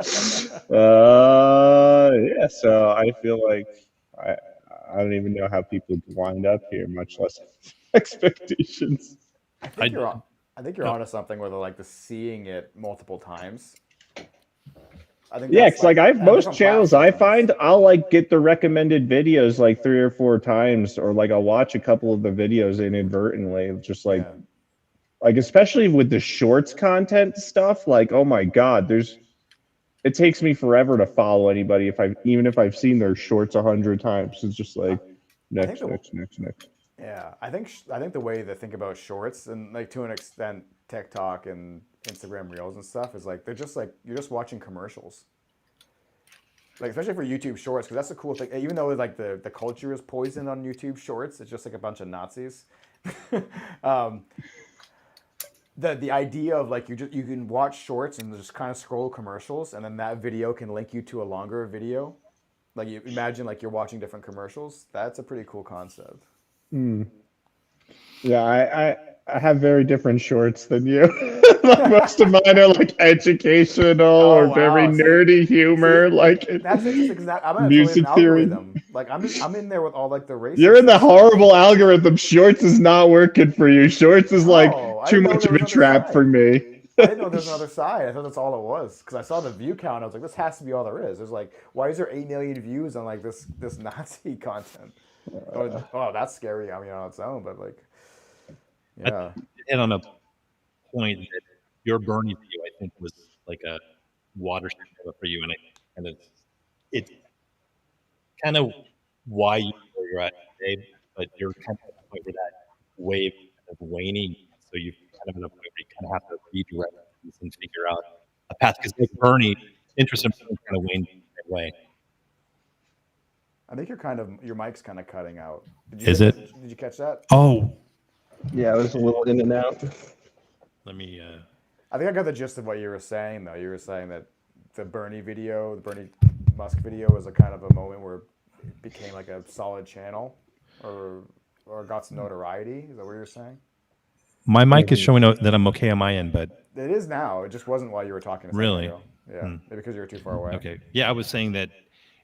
yeah, so I feel like I I don't even know how people wind up here, much less expectations. I think I- you're on. I think you're No. onto something where they're like the seeing it multiple times. I think Yeah, that's because like I've and most different channels I platforms. find I'll like get the recommended videos like 3 or 4 times, or like I'll watch a couple of the videos inadvertently, just like Yeah. like especially with the shorts content stuff. Like, oh my god, it takes me forever to follow anybody if I've seen their shorts 100 times. It's just like I think next. yeah, I think the way to think about shorts and like to an extent TikTok and Instagram Reels and stuff is like they're just like you're just watching commercials. Like especially for YouTube Shorts, because that's the cool thing. Even though like the culture is poisoned on YouTube Shorts, it's just like a bunch of Nazis. um, the idea of like you can watch shorts and just kind of scroll commercials, and then that video can link you to a longer video. Like you imagine like you're watching different commercials. That's a pretty cool concept. Yeah, I have very different shorts than you. Like most of mine are like educational Oh or very wow! See, nerdy humor, like that's interesting because I'm in a totally music different theory. algorithm. Like I'm in there with all like the You're in racist the stuff. horrible algorithm. Shorts is not working for you. Shorts is like Oh, I too didn't know much there of a was another trap for side. me. I didn't know there was another side. I thought that's all it was because I saw the view count. I was like, this has to be all there is. There's like, why is there 8 million views on like this Nazi content? Oh, that's scary. I mean, on its own, but like, yeah, hit on a point that your Bernie video, I think, was like a watershed moment for you, and it's kind of why you're at today, but you're kind of at the point where that wave is kind of waning, so you've kind of at a point where you kind of have to redirect things and figure out a path. Because like Bernie, interest in Bernie kind of waned that way. I think your mic's kind of cutting out. Did you Is get it? that? Did you catch that? Oh, Yeah, it was a little in and out. let me. I think I got the gist of what you were saying though. You were saying that the Bernie video, the Bernie Musk video, was a kind of a moment where it became like a solid channel, or got some notoriety. Is that what you're saying? My mic is showing that I'm okay on my end, but It is now. It just wasn't while you were talking a second Really? ago. Yeah, maybe because you were too far away. okay. Yeah, I was saying that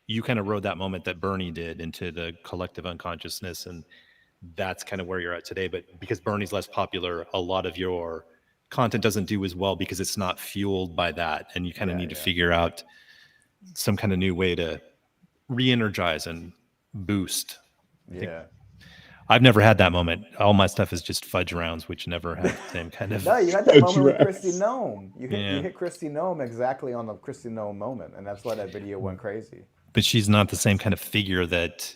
you kind of rode that moment that Bernie did into the collective unconsciousness, and that's kind of where you're at today. But because Bernie's less popular, a lot of your content doesn't do as well because it's not fueled by that, and you kind of need to figure out some kind of new way to re-energize and boost. Yeah. I've never had that moment. All my stuff is just fudge rounds, which never had the same kind of. No, you had that moment with Christy Address. Nome. You Yeah. hit Christy Nome exactly on the Christy Nome moment, and that's why that video went crazy. But she's not the same kind of figure that.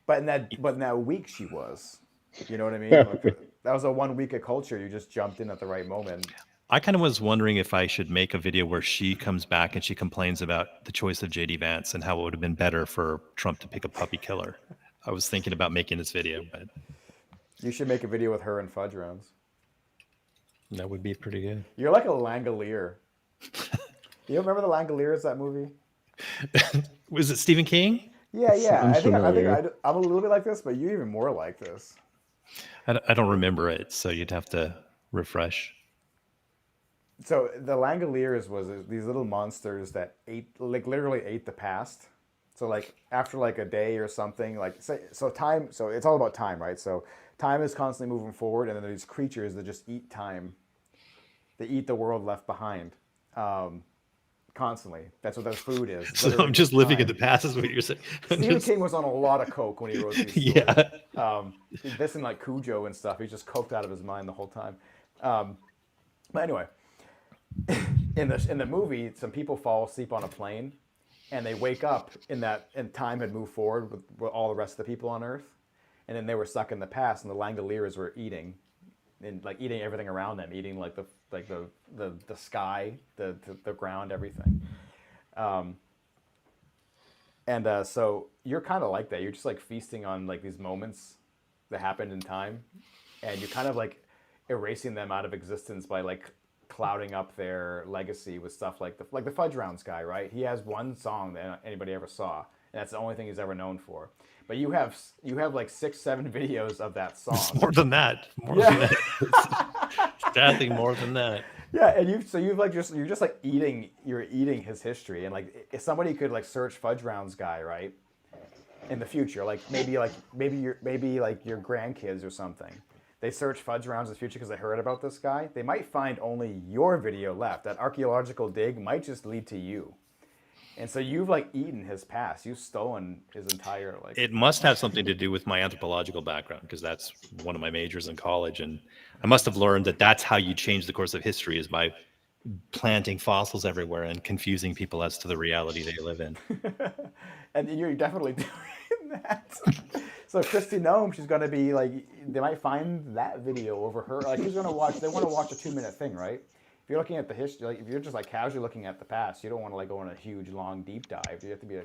But in that week she was. You know what I mean? Like, that was a 1 week of culture. You just jumped in at the right moment. I kind of was wondering if I should make a video where she comes back and she complains about the choice of JD Vance and how it would have been better for Trump to pick a puppy killer. I was thinking about making this video, but You should make a video with her and fudge rounds. that would be pretty good. You're like a Langolier. You remember the Langoliers, that movie? Was it Stephen King? Yeah. Sounds familiar. I'm a little bit like this, but you're even more like this. I don't remember it, so you'd have to refresh. So the Langoliers was these little monsters that literally ate the past. So like after like a day or something, like so it's all about time, right? So time is constantly moving forward, and then there's these creatures that just eat time. They eat the world left behind. constantly. That's what that food is. So Literally I'm just just living in time. the past, is what you're saying. Stephen King was on a lot of coke when he wrote these stories. Yeah. This and like Cujo and stuff. He's just coked out of his mind the whole time. But anyway, in the movie, some people fall asleep on a plane, and they wake up and time had moved forward with all the rest of the people on Earth, and then they were stuck in the past, and the Langoliers were eating everything around them, eating like the sky, the ground, everything. So you're kind of like that. You're just like feasting on like these moments that happened in time, and you're kind of like erasing them out of existence by like clouding up their legacy with stuff like the Fudge Rounds guy, right? He has one song that anybody ever saw, and that's the only thing he's ever known for. But you have like 6-7 videos of that song. It's more than that. More than that. Sadly, more than that. Yeah, and you're just like eating his history, and like if somebody could like search Fudge Rounds guy, right, in the future, like maybe your grandkids or something, they search Fudge Rounds in the future because they heard about this guy, they might find only your video left. That archaeological dig might just lead to you. And so you've like eaten his past. You've stolen his entire like. It must have something to do with my anthropological background, because that's one of my majors in college, and I must have learned that that's how you change the course of history, is by planting fossils everywhere and confusing people as to the reality they live in. And you're definitely doing that. So Christy Nome, she's gonna be like, they might find that video over her. Like who's gonna watch? They want to watch a 2-minute thing, right? If you're looking at the history, like if you're just like casually looking at the past, you don't want to like go on a huge long deep dive. You have to be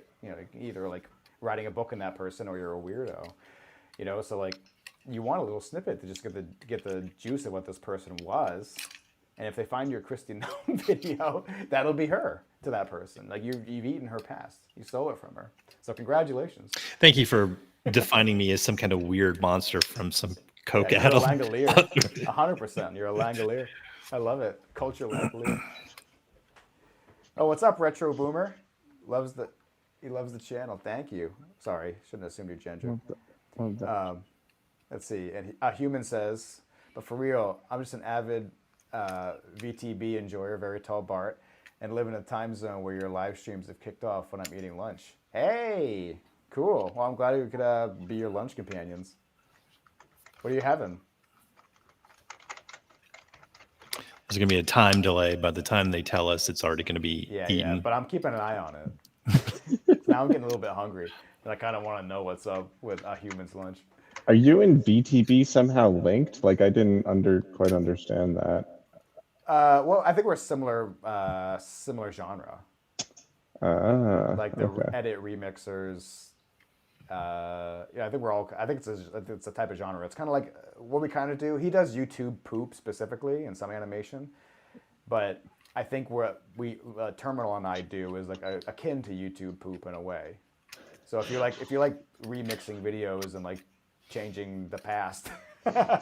either like writing a book in that person or you're a weirdo, So like you want a little snippet to just get the juice of what this person was. And if they find your Christy Nome video, that'll be her to that person. Like you've eaten her past. You stole it from her. So congratulations. Thank you for defining me as some kind of weird monster from some coke You're a addict. Langolier. 100%. You're a Langolier. I love it. Culture Langolier. Oh, what's up, Retro Boomer? He loves the channel. Thank you. Sorry, shouldn't have assumed your gender. Let's see. And Human says, but for real, I'm just an avid VTB enjoyer, very tall Bart, and live in a time zone where your live streams have kicked off when I'm eating lunch. Hey, cool. Well, I'm glad we could be your lunch companions. What are you having? There's going to be a time delay. By the time they tell us, it's already going to be eaten. Yeah, but I'm keeping an eye on it. Now I'm getting a little bit hungry, and I kind of want to know what's up with a human's lunch. Are you and BTB somehow linked? Like I didn't quite understand that. Well, I think we're similar genre. Like the edit remixers. I think we're all. I think it's a type of genre. It's kind of like what we kind of do. He does YouTube poop specifically and some animation, but I think what Terminal and I do is like akin to YouTube poop in a way. So if you like remixing videos and like changing the past, I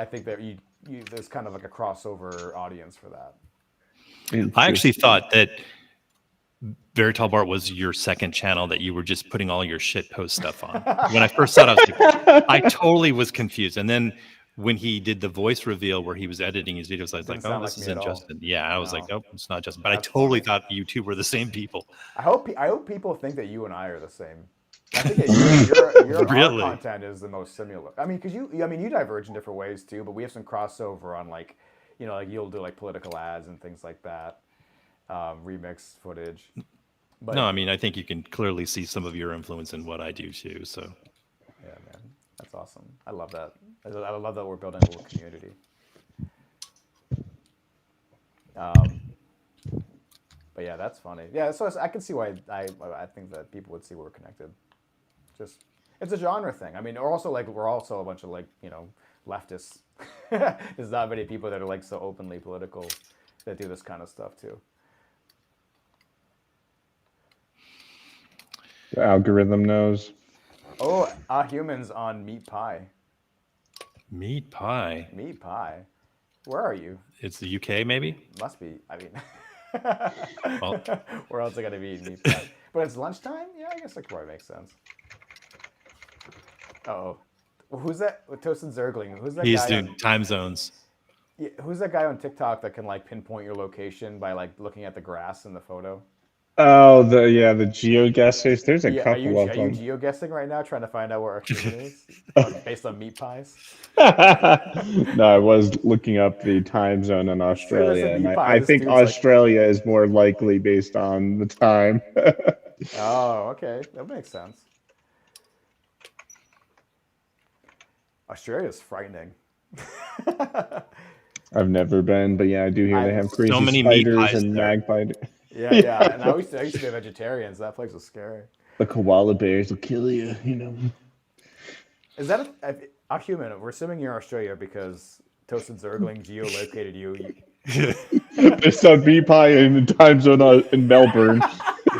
think that there's kind of like a crossover audience for that. I actually thought that Very Tall Bart was your second channel that you were just putting all your shit post stuff on. When I first saw it, I was like, I totally was confused. And then when he did the voice reveal where he was editing his videos, I was like, oh, this isn't Justin. Yeah, I was like, nope, it's not Justin. But I totally thought you two were the same people. I hope people think that you and I are the same. I think that your Really? our content is the most similar. I mean, because you diverge in different ways too, but we have some crossover on like you'll do like political ads and things like that, remix footage. But, No, I mean, I think you can clearly see some of your influence in what I do too. So yeah, man, that's awesome. I love that. I love that we're building a little community. But yeah, that's funny. Yeah, so I can see why I think that people would see we're connected. Just it's a genre thing. I mean, we're also a bunch of leftists. There's not many people that are like so openly political that do this kind of stuff too. The algorithm knows. Oh, humans on meat pie. meat pie. Meat pie. Where are you? It's the UK, maybe. Must be. I mean, Well, where else are gonna be meat pie? But it's lunchtime. Yeah, I guess that probably makes sense. Oh, who's that? ToastedZergling. Who's that he's guy? doing time zones. Yeah, who's that guy on TikTok that can like pinpoint your location by like looking at the grass in the photo? Oh, the geoguessers. There's a Yeah, are couple of you them. geoguessing right now, trying to find out where our human is based on meat pies? No, I was looking up the time zone in Sure, there's a Australia, and meat pie. I This think dude's like, Australia is more likely based on the time. oh, okay, that makes sense. Australia's frightening. I've never been, but yeah, I do hear they have crazy so many meat spiders pies and there. magpie. Yeah. And I used to be a vegetarian, so that place was scary. The koala bears will kill you, you know. Is that a human? We're assuming you're in Australia because ToastedZergling geolocated you. Based on meat pie in the time zone in Melbourne.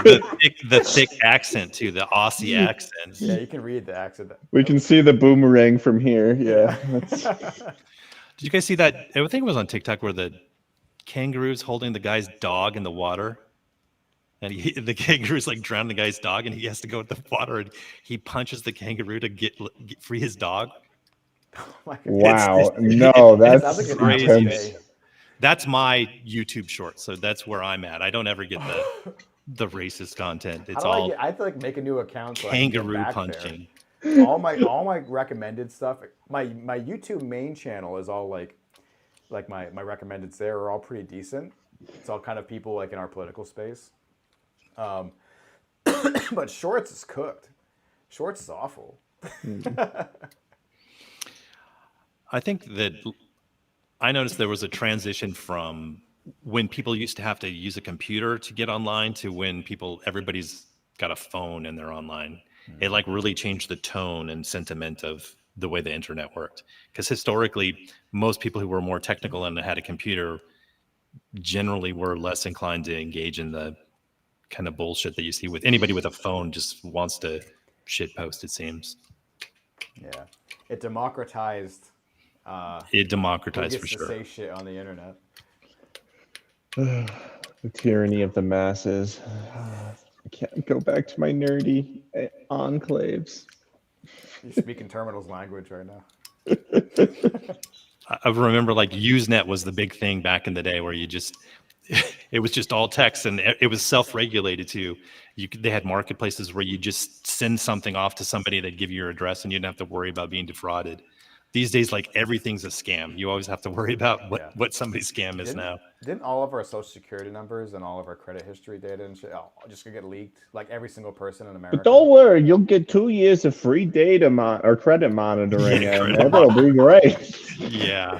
The thick accent too, the Aussie accent. Yeah, you can read the accent. We can see the boomerang from here. Yeah. Did you guys see that? I think it was on TikTok where the kangaroo's holding the guy's dog in the water, and the kangaroo's like drowning the guy's dog, and he has to go in the water, and he punches the kangaroo to get free his dog. Wow. No, Sounds that's like an crazy. average intense. day. That's my YouTube short, so that's where I'm at. I don't ever get the racist content. It's all I have to like make a new account so I can get kangaroo back punching. there. All my recommended stuff. My YouTube main channel is all like my recommendeds there are all pretty decent. It's all kind of people like in our political space. But Shorts is cooked. Shorts is awful. I think that I noticed there was a transition from when people used to have to use a computer to get online to when everybody's got a phone and they're online. It like really changed the tone and sentiment of the way the internet worked. Because historically, most people who were more technical and had a computer generally were less inclined to engage in the kind of bullshit that you see with anybody with a phone just wants to shit post, it seems. Yeah, it democratized. It Who democratized gets for to sure. say shit on the internet? The tyranny of the masses. I can't go back to my nerdy enclaves. You're speaking Terminal's language right now. I remember like Usenet was the big thing back in the day where you just it was just all text and it was self-regulated too. They had marketplaces where you just send something off to somebody, they'd give you your address and you didn't have to worry about being defrauded. These days, like everything's a scam. You always have to worry about what somebody's scam is now. Didn't all of our social security numbers and all of our credit history data and shit just gonna get leaked? Like every single person in America. But don't worry, you'll get 2 years of free data or credit monitoring, Yeah, and credit that'll be great. Yeah.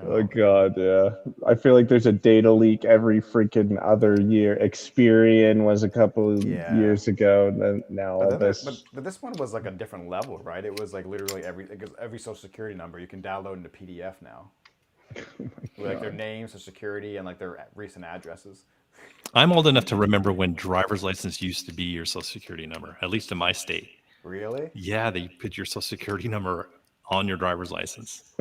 Oh God, yeah. I feel like there's a data leak every freaking other year. Experian was a couple of years ago, and then now all this. But this one was like a different level, right? It was like literally every social security number you can download into PDF now. With like their names, their security, and like their recent addresses. I'm old enough to remember when driver's license used to be your social security number, at least in my state. Really? Yeah, they put your social security number on your driver's license.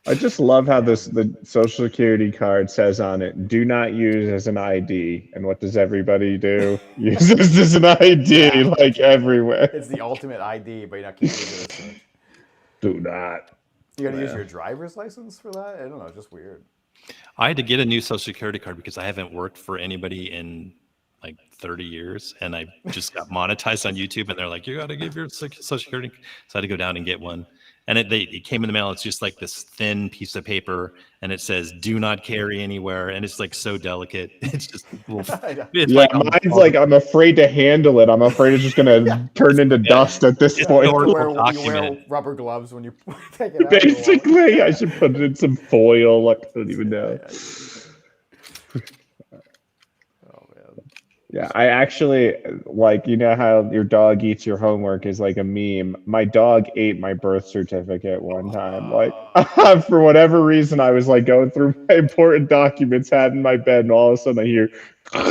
I just love how the social security card says on it, "Do not use as an ID." And what does everybody do? Use this as an ID, like everywhere. It's the ultimate ID, but you're not keeping it as such. Do not. You gotta use your driver's license for that? I don't know, it's just weird. I had to get a new social security card because I haven't worked for anybody in like 30 years and I just got monetized on YouTube and they're like, you got to give your social security. So I had to go down and get one. And it came in the mail. It's just like this thin piece of paper and it says, do not carry anywhere. And it's like so delicate. It's just, it's yeah, mine's like, I'm afraid to handle it. I'm afraid it's just going to turn into dust at this point. You wear rubber gloves when you take it out. Basically, I should put it in some foil. Like, I don't even know. Yeah, I actually, like, you know how your dog eats your homework is like a meme. My dog ate my birth certificate one time. Like, for whatever reason, I was like going through my important documents, had in my bed, and all of a sudden I hear, no!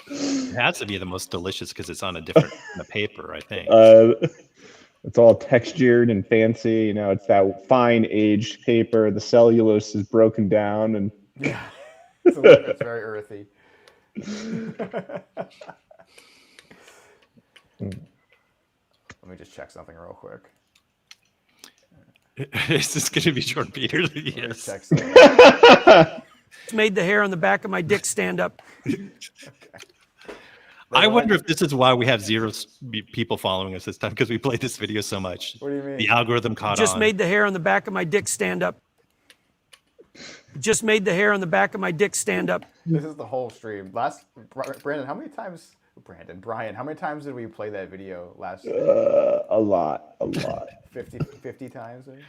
It has to be the most delicious because it's on a different kind of paper, I think. It's all textured and fancy. You know, it's that fine aged paper. The cellulose is broken down and. Yeah. It's very earthy. Let me just check something real quick. Is this going to be Jordan Peters? Let me Yes. check something. It's made the hair on the back of my dick stand up. I wonder if this is why we have zero people following us this time, because we played this video so much. What do you mean? The algorithm caught Just on. made the hair on the back of my dick stand up. Just made the hair on the back of my dick stand up. This is the whole stream. Brandon, how many times? Brian, how many times did we play that video last year? A lot. 50 times maybe?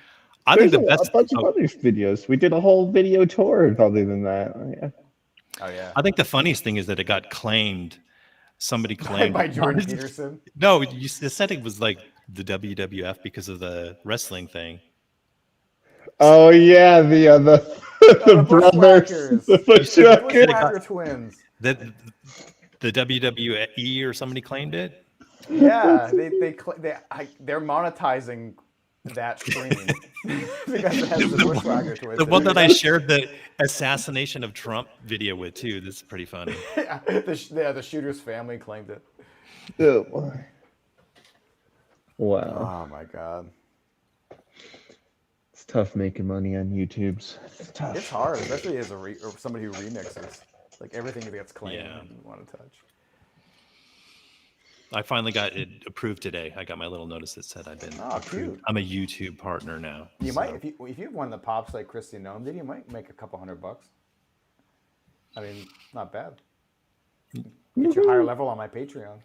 I think There's the best. a bunch of other videos. We did a whole video tour other than that. Yeah. Oh yeah. I think the funniest thing is that it got claimed. Somebody claimed by Jordan Peterson. No, you said it was like the WWF because of the wrestling thing. Oh yeah, the brothers, Bushwhackers. the Bushwhackers. Bushwhacker twins. That the WWE or somebody claimed it. Yeah, they're monetizing that stream because it has the Bushwhacker twins. The one that I shared the assassination of Trump video with too. This is pretty funny. Yeah, the shooter's family claimed it. Oh, boy. Wow, Oh my god, it's tough making money on YouTube's. It's tough. it's hard, especially as or somebody who remixes. Like everything that gets claimed, Yeah. you want to touch. I finally got it approved today. I got my little notice that said I've been Oh, approved. cute. I'm a YouTube partner now. You so- might if you won the pops like Christy Nome did, you might make a couple $100. I mean, not bad. Get you higher level on my Patreon.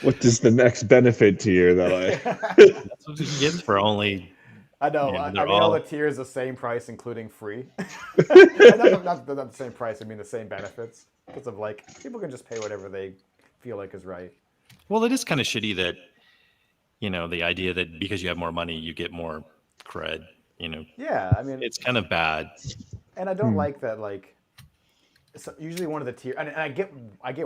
What is the next benefit tier that I? That's what you get for only. I know. Yeah, I they're mean, all all- the tiers the same price, including free. not the same price. I mean the same benefits. Because of like people can just pay whatever they feel like is right. Well, it is kind of shitty that, the idea that because you have more money, you get more cred. Yeah, I mean, It's kind of bad. and I don't like that. Like, so usually one of the tier, and I get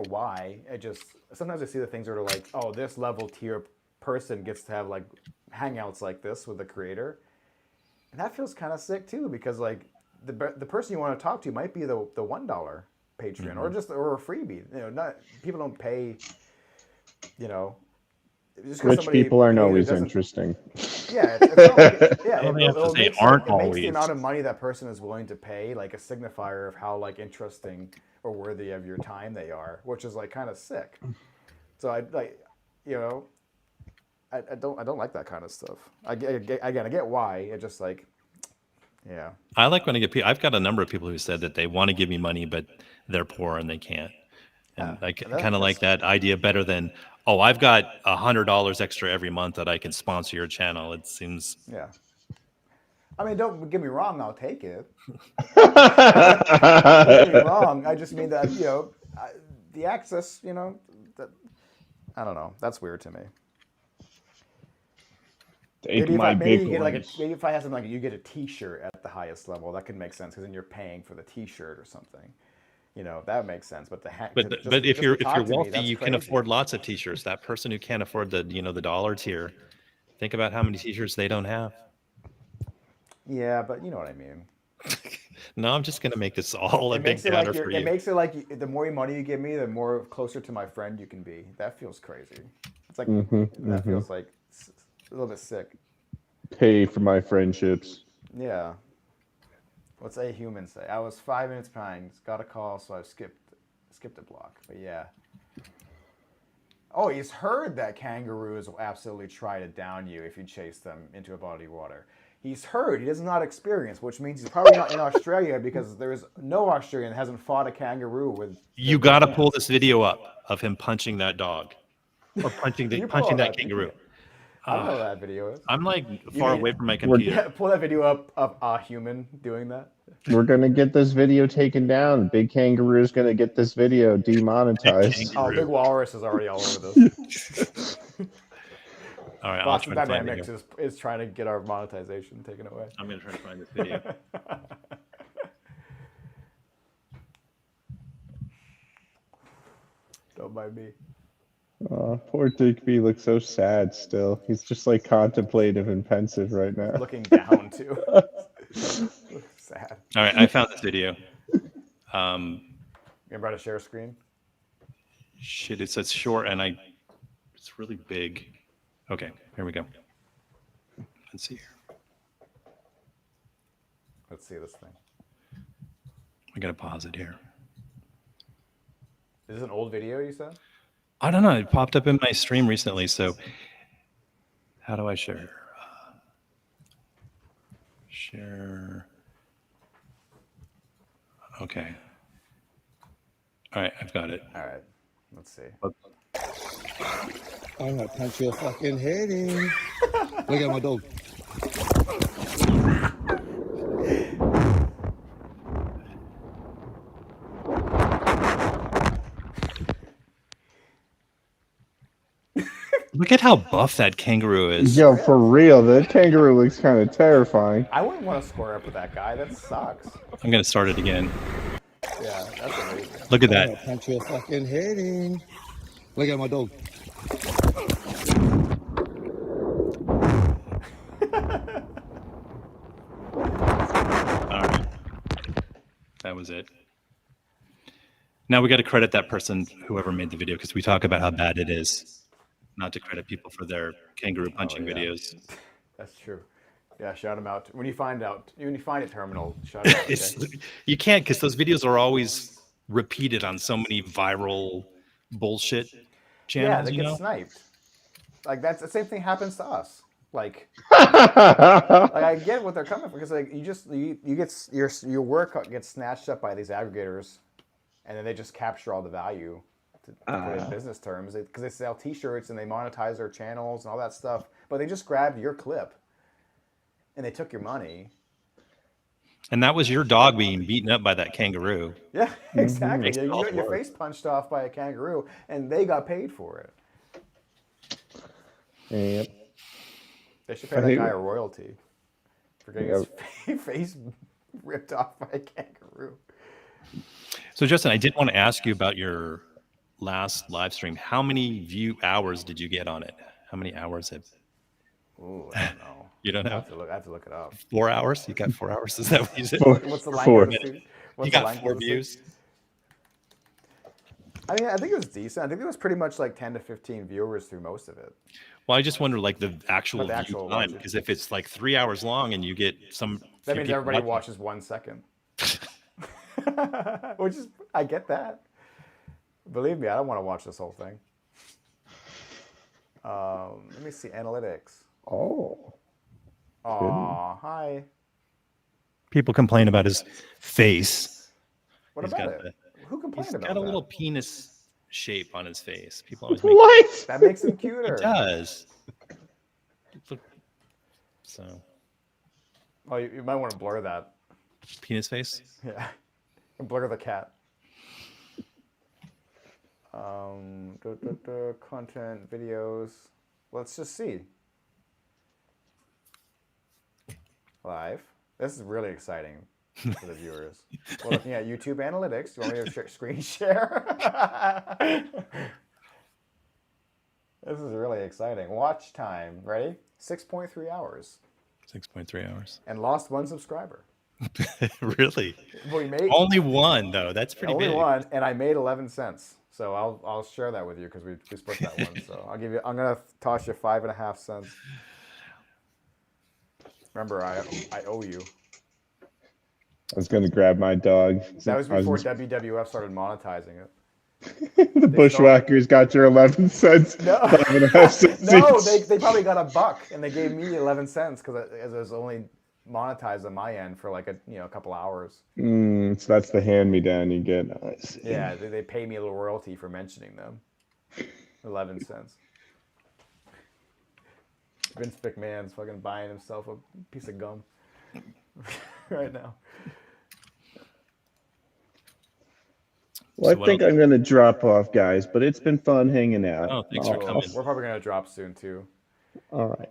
why. I just sometimes I see the things that are like, oh, this level tier person gets to have like hangouts like this with the creator, and that feels kind of sick too because like the person you want to talk to might be the $1 Patreon or a freebie. Not people don't pay. Just 'cause Rich somebody people aren't paid, it always doesn't- interesting. Yeah, it's not like yeah. Well, they have to It'll say make aren't it makes always. the amount of money that person is willing to pay like a signifier of how like interesting or worthy of your time they are, which is like kind of sick. So I like, I don't like that kind of stuff. I get why. It just like, yeah. I like when I get people. I've got a number of people who said that they want to give me money, but they're poor and they can't. And I kind of like that idea better than, oh, I've got $100 extra every month that I can sponsor your channel. It seems. Yeah. I mean, don't get me wrong. I'll take it. Don't get me wrong. I just mean that the access. That I don't know. That's weird to me. Take Maybe my you get ones. maybe if I have something like you get a T-shirt at the highest level, that could make sense because then you're paying for the T-shirt or something. That makes sense. But But if you're wealthy, that's you can crazy. afford lots of T-shirts. That person who can't afford the the dollar tier, think about how many T-shirts they don't have. Yeah, but you know what I mean. No, I'm just gonna make this all a It big makes it downer like for it you. makes it like the more money you give me, the more closer to my friend you can be. That feels crazy. It's like that feels like a little bit sick. Pay for my friendships. Yeah. What's a human say? I was 5 minutes behind. Got a call, so I skipped a block. But yeah. Oh, he's heard that kangaroos will absolutely try to down you if you chase them into a body of water. He's heard. He does not experience, which means he's probably not in Australia because there is no Australian that hasn't fought a kangaroo with. You got to pull this video up of him punching that dog, or punching You pull punching that that kangaroo. I don't know what that video is. I'm like far mean- away from my computer. Yeah, pull that video up of a human doing that. We're gonna get this video taken down. Big Kangaroo's gonna get this video demonetized. Oh, Big Walrus is already all over this. All right, I'll Boston try to find it Dynamics here. is trying to get our monetization taken away. I'm gonna try to find this video. Don't mind me. Poor Digby looks so sad still. He's just like contemplative and pensive right now. Looking down too. Sad. All right, I found this video. You about to share screen? Shit, it says short, and it's really big. Okay, here we go. Let's see here. Let's see this thing. I gotta pause it here. Is this an old video you said? I don't know. It popped up in my stream recently. So, how do I share? Share. Okay. All right, I've got it. All right. Let's see. I'm gonna punch your fucking head in. Look at my dog. Look at how buff that kangaroo is. Yo, for real, that kangaroo looks kind of terrifying. I wouldn't want to square up with that guy. That sucks. I'm gonna start it again. Yeah, that's amazing. Look at I'm gonna that. punch your fucking head in. Look at my dog. All right. That was it. Now we got to credit that person, whoever made the video, because we talk about how bad it is. Not to credit people for their kangaroo punching yeah. videos. That's true. Yeah, shout him out. When you find it, Terminal, shout him out. Okay? You can't, because those videos are always repeated on so many viral bullshit channels. Yeah, they you get know? sniped. Like that's the same thing happens to us. Like I get what they're coming from because like you get your work gets snatched up by these aggregators, and then they just capture all the value to put it in business terms because they sell T-shirts and they monetize their channels and all that stuff. But they just grabbed your clip, and they took your money. And that was your dog being beaten up by that kangaroo. Yeah, exactly. Makes You it all got your work. face punched off by a kangaroo, and they got paid for it. Yep. They should pay that guy a royalty for getting his face ripped off by a kangaroo. So, Justin, I did want to ask you about your last live stream. How many view hours did you get on it? How many hours have Ooh, I don't know. you don't I know? have to look it up. 4 hours? You got 4 hours? Is that what you said? What's the Four. length of the You got 4 views. I mean, I think it was decent. I think it was pretty much like 10 to 15 viewers through most of it. Well, I just wonder, like, the actual The actual view time, watching. because if it's like 3 hours long and you get some, That few means people everybody watching- watches 1 second. Which is, I get that. Believe me, I don't want to watch this whole thing. Let me see analytics. Oh. Aw, hi. People complain about his face. What He's about got it? Who complained He's about got a that? little penis shape on his face. People always make What? That makes him cuter. It does. Look- So, Well, you might want to blur that. penis face. Yeah. And blur the cat. Content, videos. Let's just see. Live. This is really exciting for the viewers. We're looking at YouTube analytics. Do you want me to screen share? This is really exciting. Watch time. Ready? 6.3 hours. 6.3 hours. And lost 1 subscriber. Really? We made Only one, though. That's pretty only big. 1, and I made 11 cents. So I'll share that with you because we split that one. So I'm gonna toss you 5.5 cents. Remember, I owe you. I was going to grab my dog. That was I before WWF started monetizing it. The bushwhackers got your 11 cents. No, 5.5 cents no, each. they probably got $1, and they gave me 11 cents because it was only monetized on my end for like a couple hours. So that's the hand-me-down you get. I see. Yeah, they pay me a little royalty for mentioning them. 11 cents. Vince McMahon's fucking buying himself a piece of gum right now. Well, So I think I'm going to drop off, guys, but it's been fun hanging out. Oh, thanks for coming. We're probably gonna drop soon too. All right.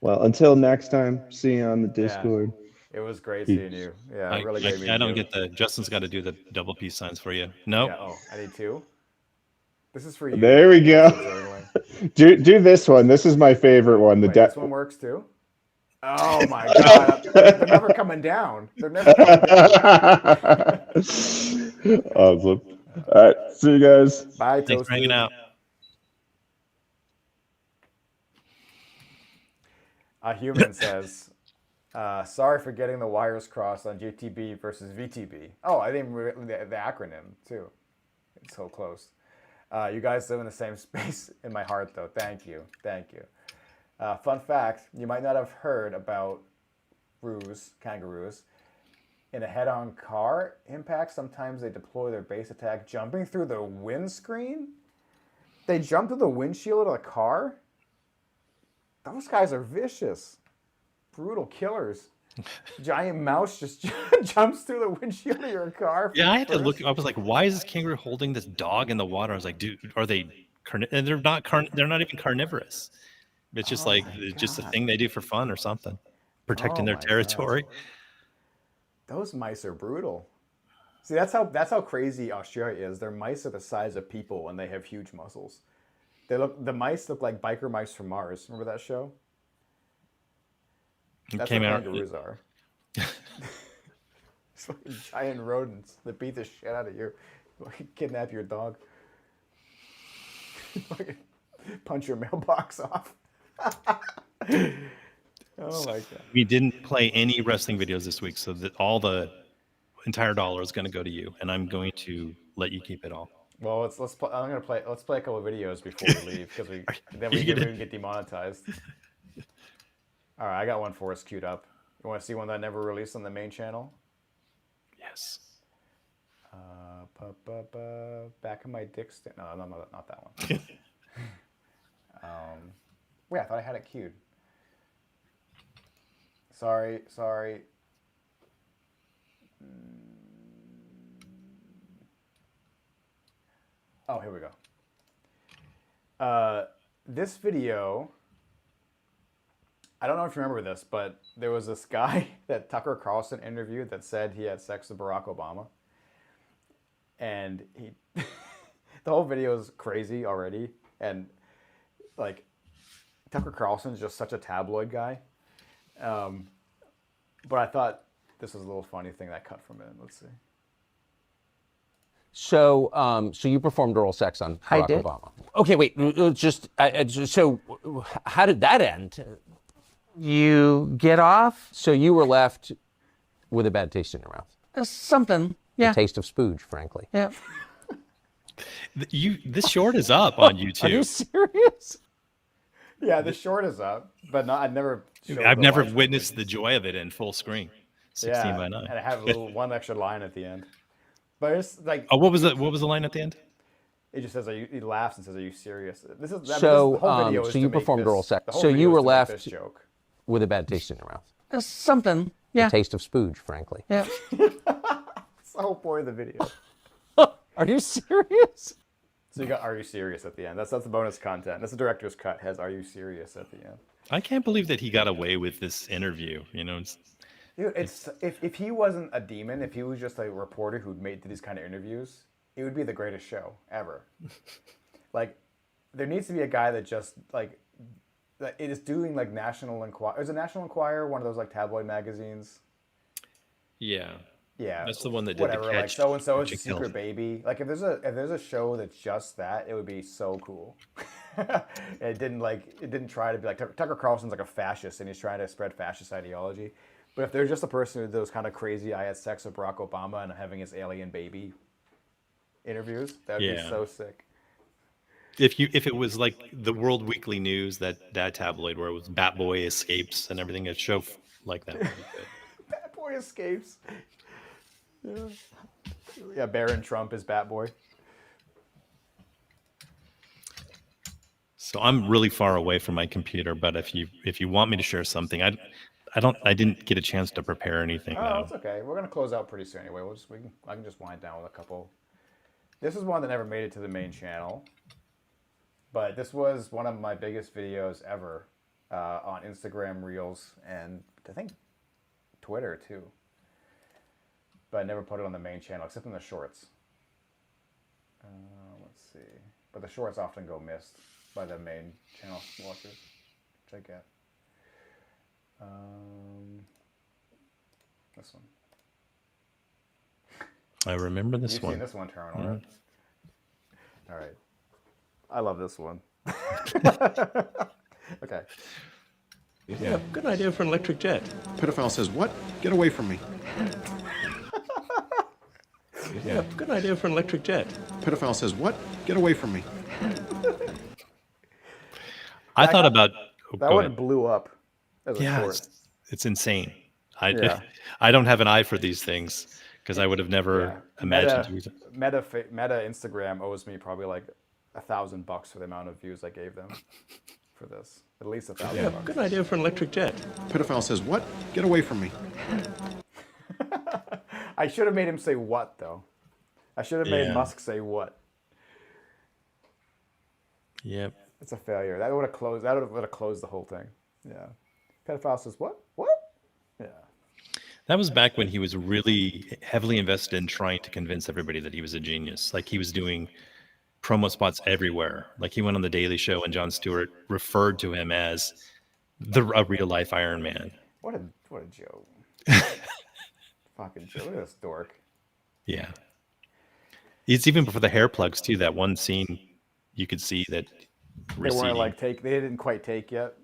Well, until next time, see you on the Discord. It was great seeing you. Yeah, really great meeting I don't you. get the. Justin's got to do the double peace signs for you. No. Yeah, oh, I need 2. This is for you. There we go. Zergling. Do this one. This is my favorite one. The Wait, this one works too? Oh my god. They're never coming down. They're never coming down. Awesome. All right. See you guys. Bye, Thanks for hanging Toasted. out. A human says, sorry for getting the wires crossed on JTB versus VTB. Oh, I didn't even the acronym, too. It's so close. You guys live in the same space in my heart, though. Thank you. Thank you. Fun fact, you might not have heard about kangaroos. In a head-on car impact, sometimes they deploy their base attack jumping through the windscreen. They jump through the windshield of the car? Those guys are vicious. Brutal killers. Giant mouse just jumps through the windshield of your car. Yeah, I had to first. look. I was like, why is this kangaroo holding this dog in the water? I was like, dude, are they? And they're not. They're not even carnivorous. It's just Oh like my it's just a God. thing they do for fun or something, protecting Oh their my territory. God. Those mice are brutal. See, that's how crazy Australia is. Their mice are the size of people, and they have huge muscles. The mice look like biker mice from Mars. Remember that show? That's what kangaroos are. It's like giant rodents that beat the shit out of you. Kidnap your dog. Punch your mailbox off. Oh my God. We didn't play any wrestling videos this week, so that all the entire dollar is going to go to you, and I'm going to let you keep it all. Well, let's play. Let's play a couple of videos before we leave because we can get demonetized. All right, I got one for us queued up. You want to see one that I never released on the main channel? Yes. Back of my dick. No, not that one. Wait, I thought I had it queued. Sorry. Oh, here we go. This video, I don't know if you remember this, but there was this guy that Tucker Carlson interviewed that said he had sex with Barack Obama. And the whole video is crazy already. And like, Tucker Carlson's just such a tabloid guy. But I thought this was a little funny thing that I cut from it. Let's see. So, so you performed oral sex on Barack Obama. Okay, wait. So, how did that end? You get off? So you were left with a bad taste in your mouth. Something. Yeah. A taste of spooge, frankly. Yeah. This short is up on YouTube. Are you serious? Yeah, the short is up, but I've never witnessed the joy of it in full screen. 16 by 9. And I have one extra line at the end. But it's like, oh, what was the line at the end? It just says, he laughs and says, "Are you serious?" This is So, the whole video is so to you make performed this, oral sex. the whole So video you is were to make left this joke. with a bad taste in your mouth. Something. Yeah. A taste of spooge, frankly. Yeah. That's the whole point of the video. Are you serious? So you got "Are you serious?" at the end. That's the bonus content. That's the director's cut. Has "Are you serious?" at the end. I can't believe that he got away with this interview. You know, Dude, if he wasn't a demon, if he was just a reporter who did these kind of interviews, it would be the greatest show ever. Like, there needs to be a guy that just like that is doing like National Enquirer. Is it National Enquirer one of those like tabloid magazines? yeah. Yeah, That's the one that did whatever. the catch. Like so and so is a Catch and Kill. secret baby. Like if there's a show that's just that, it would be so cool. It didn't try to be like Tucker Carlson's like a fascist and he's trying to spread fascist ideology. But if there's just a person who does those kind of crazy, I had sex with Barack Obama and having his alien baby interviews, that would be so sick. If it was like the World Weekly News, that tabloid where it was Bat Boy escapes and everything, a show like that would be good. Bat Boy escapes. Yeah, Barron Trump is Bat Boy. So I'm really far away from my computer, but if you want me to share something, I didn't get a chance to prepare anything. Oh, it's okay. We're gonna close out pretty soon anyway. I can just wind down with a couple. This is one that never made it to the main channel, but this was one of my biggest videos ever on Instagram Reels and I think Twitter too. But I never put it on the main channel except in the shorts. Let's see. But the shorts often go missed by the main channel watchers, which I get. This one. I remember this You've one. seen this one, Terminal, right? All right. I love this one. Okay. Yeah, good idea for an electric jet. Pedophile says, what? Get away from me. Yeah, good idea for an electric jet. Pedophile says, what? Get away from me. I thought about. That go one ahead. blew up as a Yeah, short. it's insane. I Yeah. I don't have an eye for these things because I would have never imagined. Meta Instagram owes me probably like $1,000 for the amount of views I gave them for this. At least $1,000. Yeah, good idea for an electric jet. Pedophile says, what? Get away from me. I should have made him say what though. I should have made Yeah. Musk say what. Yep. It's a failure. That would have closed. That would have closed the whole thing. Yeah. Pedophile says what? What? Yeah. That was back when he was really heavily invested in trying to convince everybody that he was a genius. Like he was doing promo spots everywhere. Like he went on the Daily Show and Jon Stewart referred to him as a real life Iron Man. What a joke. Fucking joke. Look at this dork. Yeah. It's even before the hair plugs too. That one scene, you could see that They receding. weren't like they didn't quite take yet.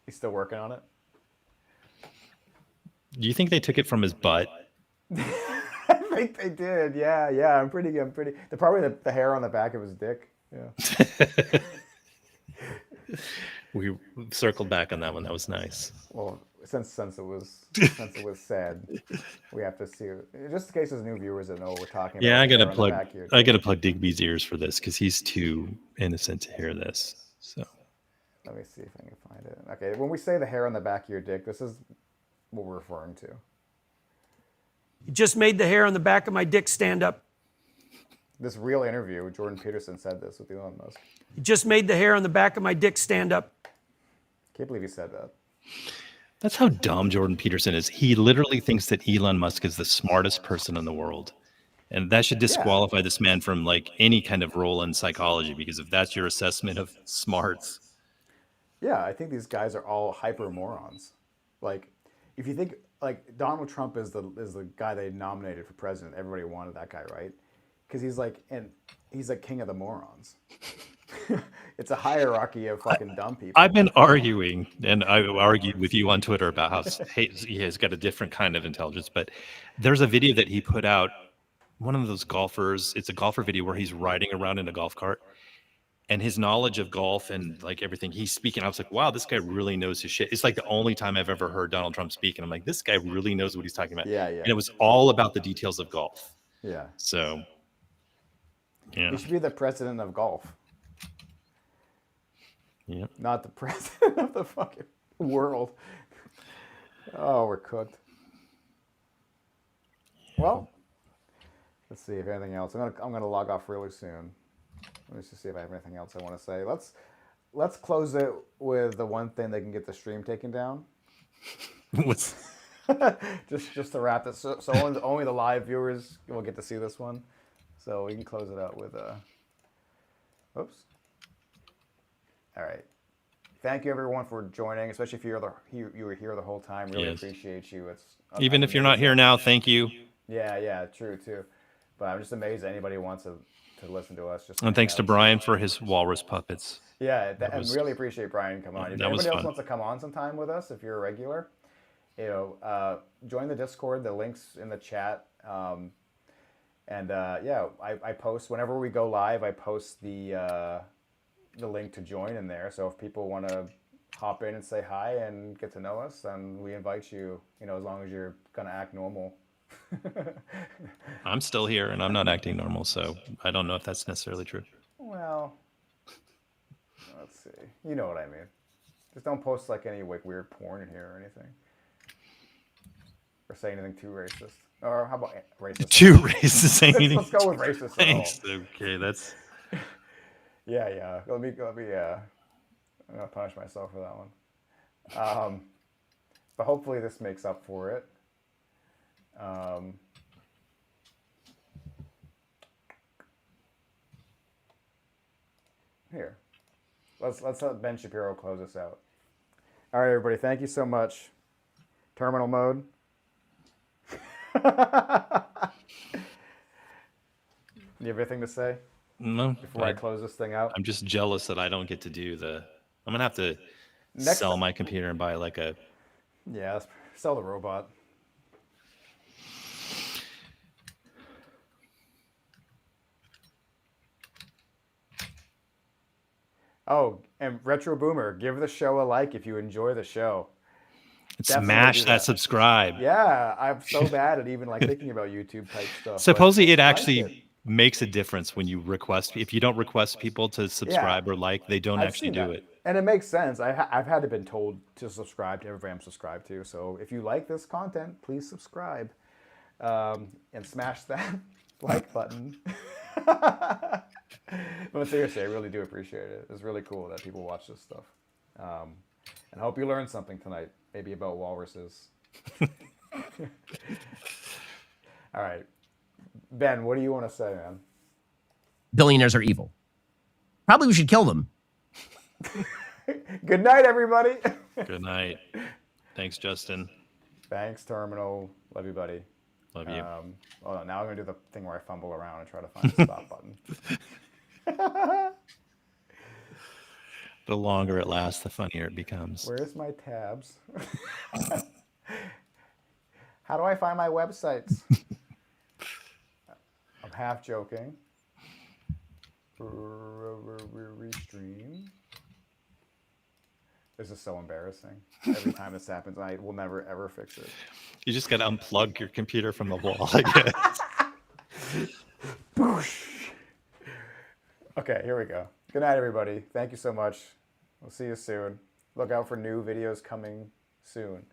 He's still working on it. Do you think they took it from his butt? I think they did. Yeah. I'm pretty. Probably the hair on the back of his dick. Yeah. We circled back on that one. That was nice. Well, since it was sad, we have to see it. Just in case there's new viewers that know what we're talking about. Yeah, I gotta hair on the plug. back here. I gotta plug Digby's ears for this because he's too innocent to hear this. So Let me see if I can find it. Okay, when we say the hair on the back of your dick, this is what we're referring to. You just made the hair on the back of my dick stand up. This real interview, Jordan Peterson said this with Elon Musk. You just made the hair on the back of my dick stand up. Can't believe he said that. that's how dumb Jordan Peterson is. He literally thinks that Elon Musk is the smartest person in the world. And that should disqualify this man from like any kind of role in psychology, because if that's your assessment of smarts. Yeah, I think these guys are all hyper morons. Like, if you think like Donald Trump is the guy they nominated for president, everybody wanted that guy, right? Because he's like king of the morons. It's a hierarchy of fucking dumb people. I've been arguing, and I argued with you on Twitter about how he has got a different kind of intelligence. But there's a video that he put out, one of those golfers, it's a golfer video where he's riding around in a golf cart, and his knowledge of golf and like everything he's speaking, I was like, wow, this guy really knows his shit. It's like the only time I've ever heard Donald Trump speak, and I'm like, this guy really knows what he's talking about. Yeah. And it was all about the details of golf. Yeah. So, yeah. He should be the president of golf. Yeah. Not the president of the fucking world. Oh, we're cooked. Well, let's see if anything else. I'm gonna log off really soon. Let me just see if I have anything else I want to say. Let's close it with the one thing that can get the stream taken down. What's just to wrap this. So only the live viewers will get to see this one. So we can close it out with oops. All right. Thank you everyone for joining, especially if you were here the whole time. Really appreciate you. It's even if you're not here now, thank you. Yeah, true too. But I'm just amazed that anybody wants to listen to us. And thanks to Brian for his walrus puppets. Yeah, and really appreciate Brian coming on. If anybody else wants to come on sometime with us, if you're a regular, join the Discord. The link's in the chat. I post whenever we go live. I post the link to join in there. So if people want to hop in and say hi and get to know us, then we invite you. As long as you're gonna act normal. I'm still here and I'm not acting normal, so I don't know if that's necessarily true. Well, let's see. You know what I mean. Just don't post like any like weird porn in here or anything, or say anything too racist. Or how about racist? Too racist. Let's go with racist. Thanks. Okay, that's. Yeah. Let me. I'm gonna punish myself for that one. But hopefully this makes up for it. Here, let's let Ben Shapiro close us out. All right, everybody. Thank you so much. Terminal mode. You have anything to say No, before I close this thing out? I'm just jealous that I don't get to do the. I'm gonna have to Next sell time- my computer and buy like a. Yeah, sell the robot. Oh, and Retro Boomer, give the show a like if you enjoy the show. Definitely Smash do that subscribe. Yeah, I'm so bad at even like thinking about YouTube type stuff. but Supposedly, it I like actually it. makes a difference when you request. If you don't request people to subscribe or like, they don't I've actually seen do that. it. And it makes sense. I've had to been told to subscribe to everybody I'm subscribed to. So if you like this content, please subscribe and smash that like button. But seriously, I really do appreciate it. It's really cool that people watch this stuff. And I hope you learned something tonight, maybe about walruses. All right. Ben, what do you want to say, man? Billionaires are evil. Probably we should kill them. Good night, everybody. Good night. Thanks, Justin. Thanks, Terminal. Love you, buddy. Love you. Hold on, now I'm going to do the thing where I fumble around and try to find the stop button. The longer it lasts, the funnier it becomes. Where's my tabs? How do I find my websites? I'm half joking. Restream. This is so embarrassing. Every time this happens, I will never ever fix it. You just got to unplug your computer from the wall, I guess. Boosh. Okay, here we go. Good night, everybody. Thank you so much. We'll see you soon. Look out for new videos coming soon.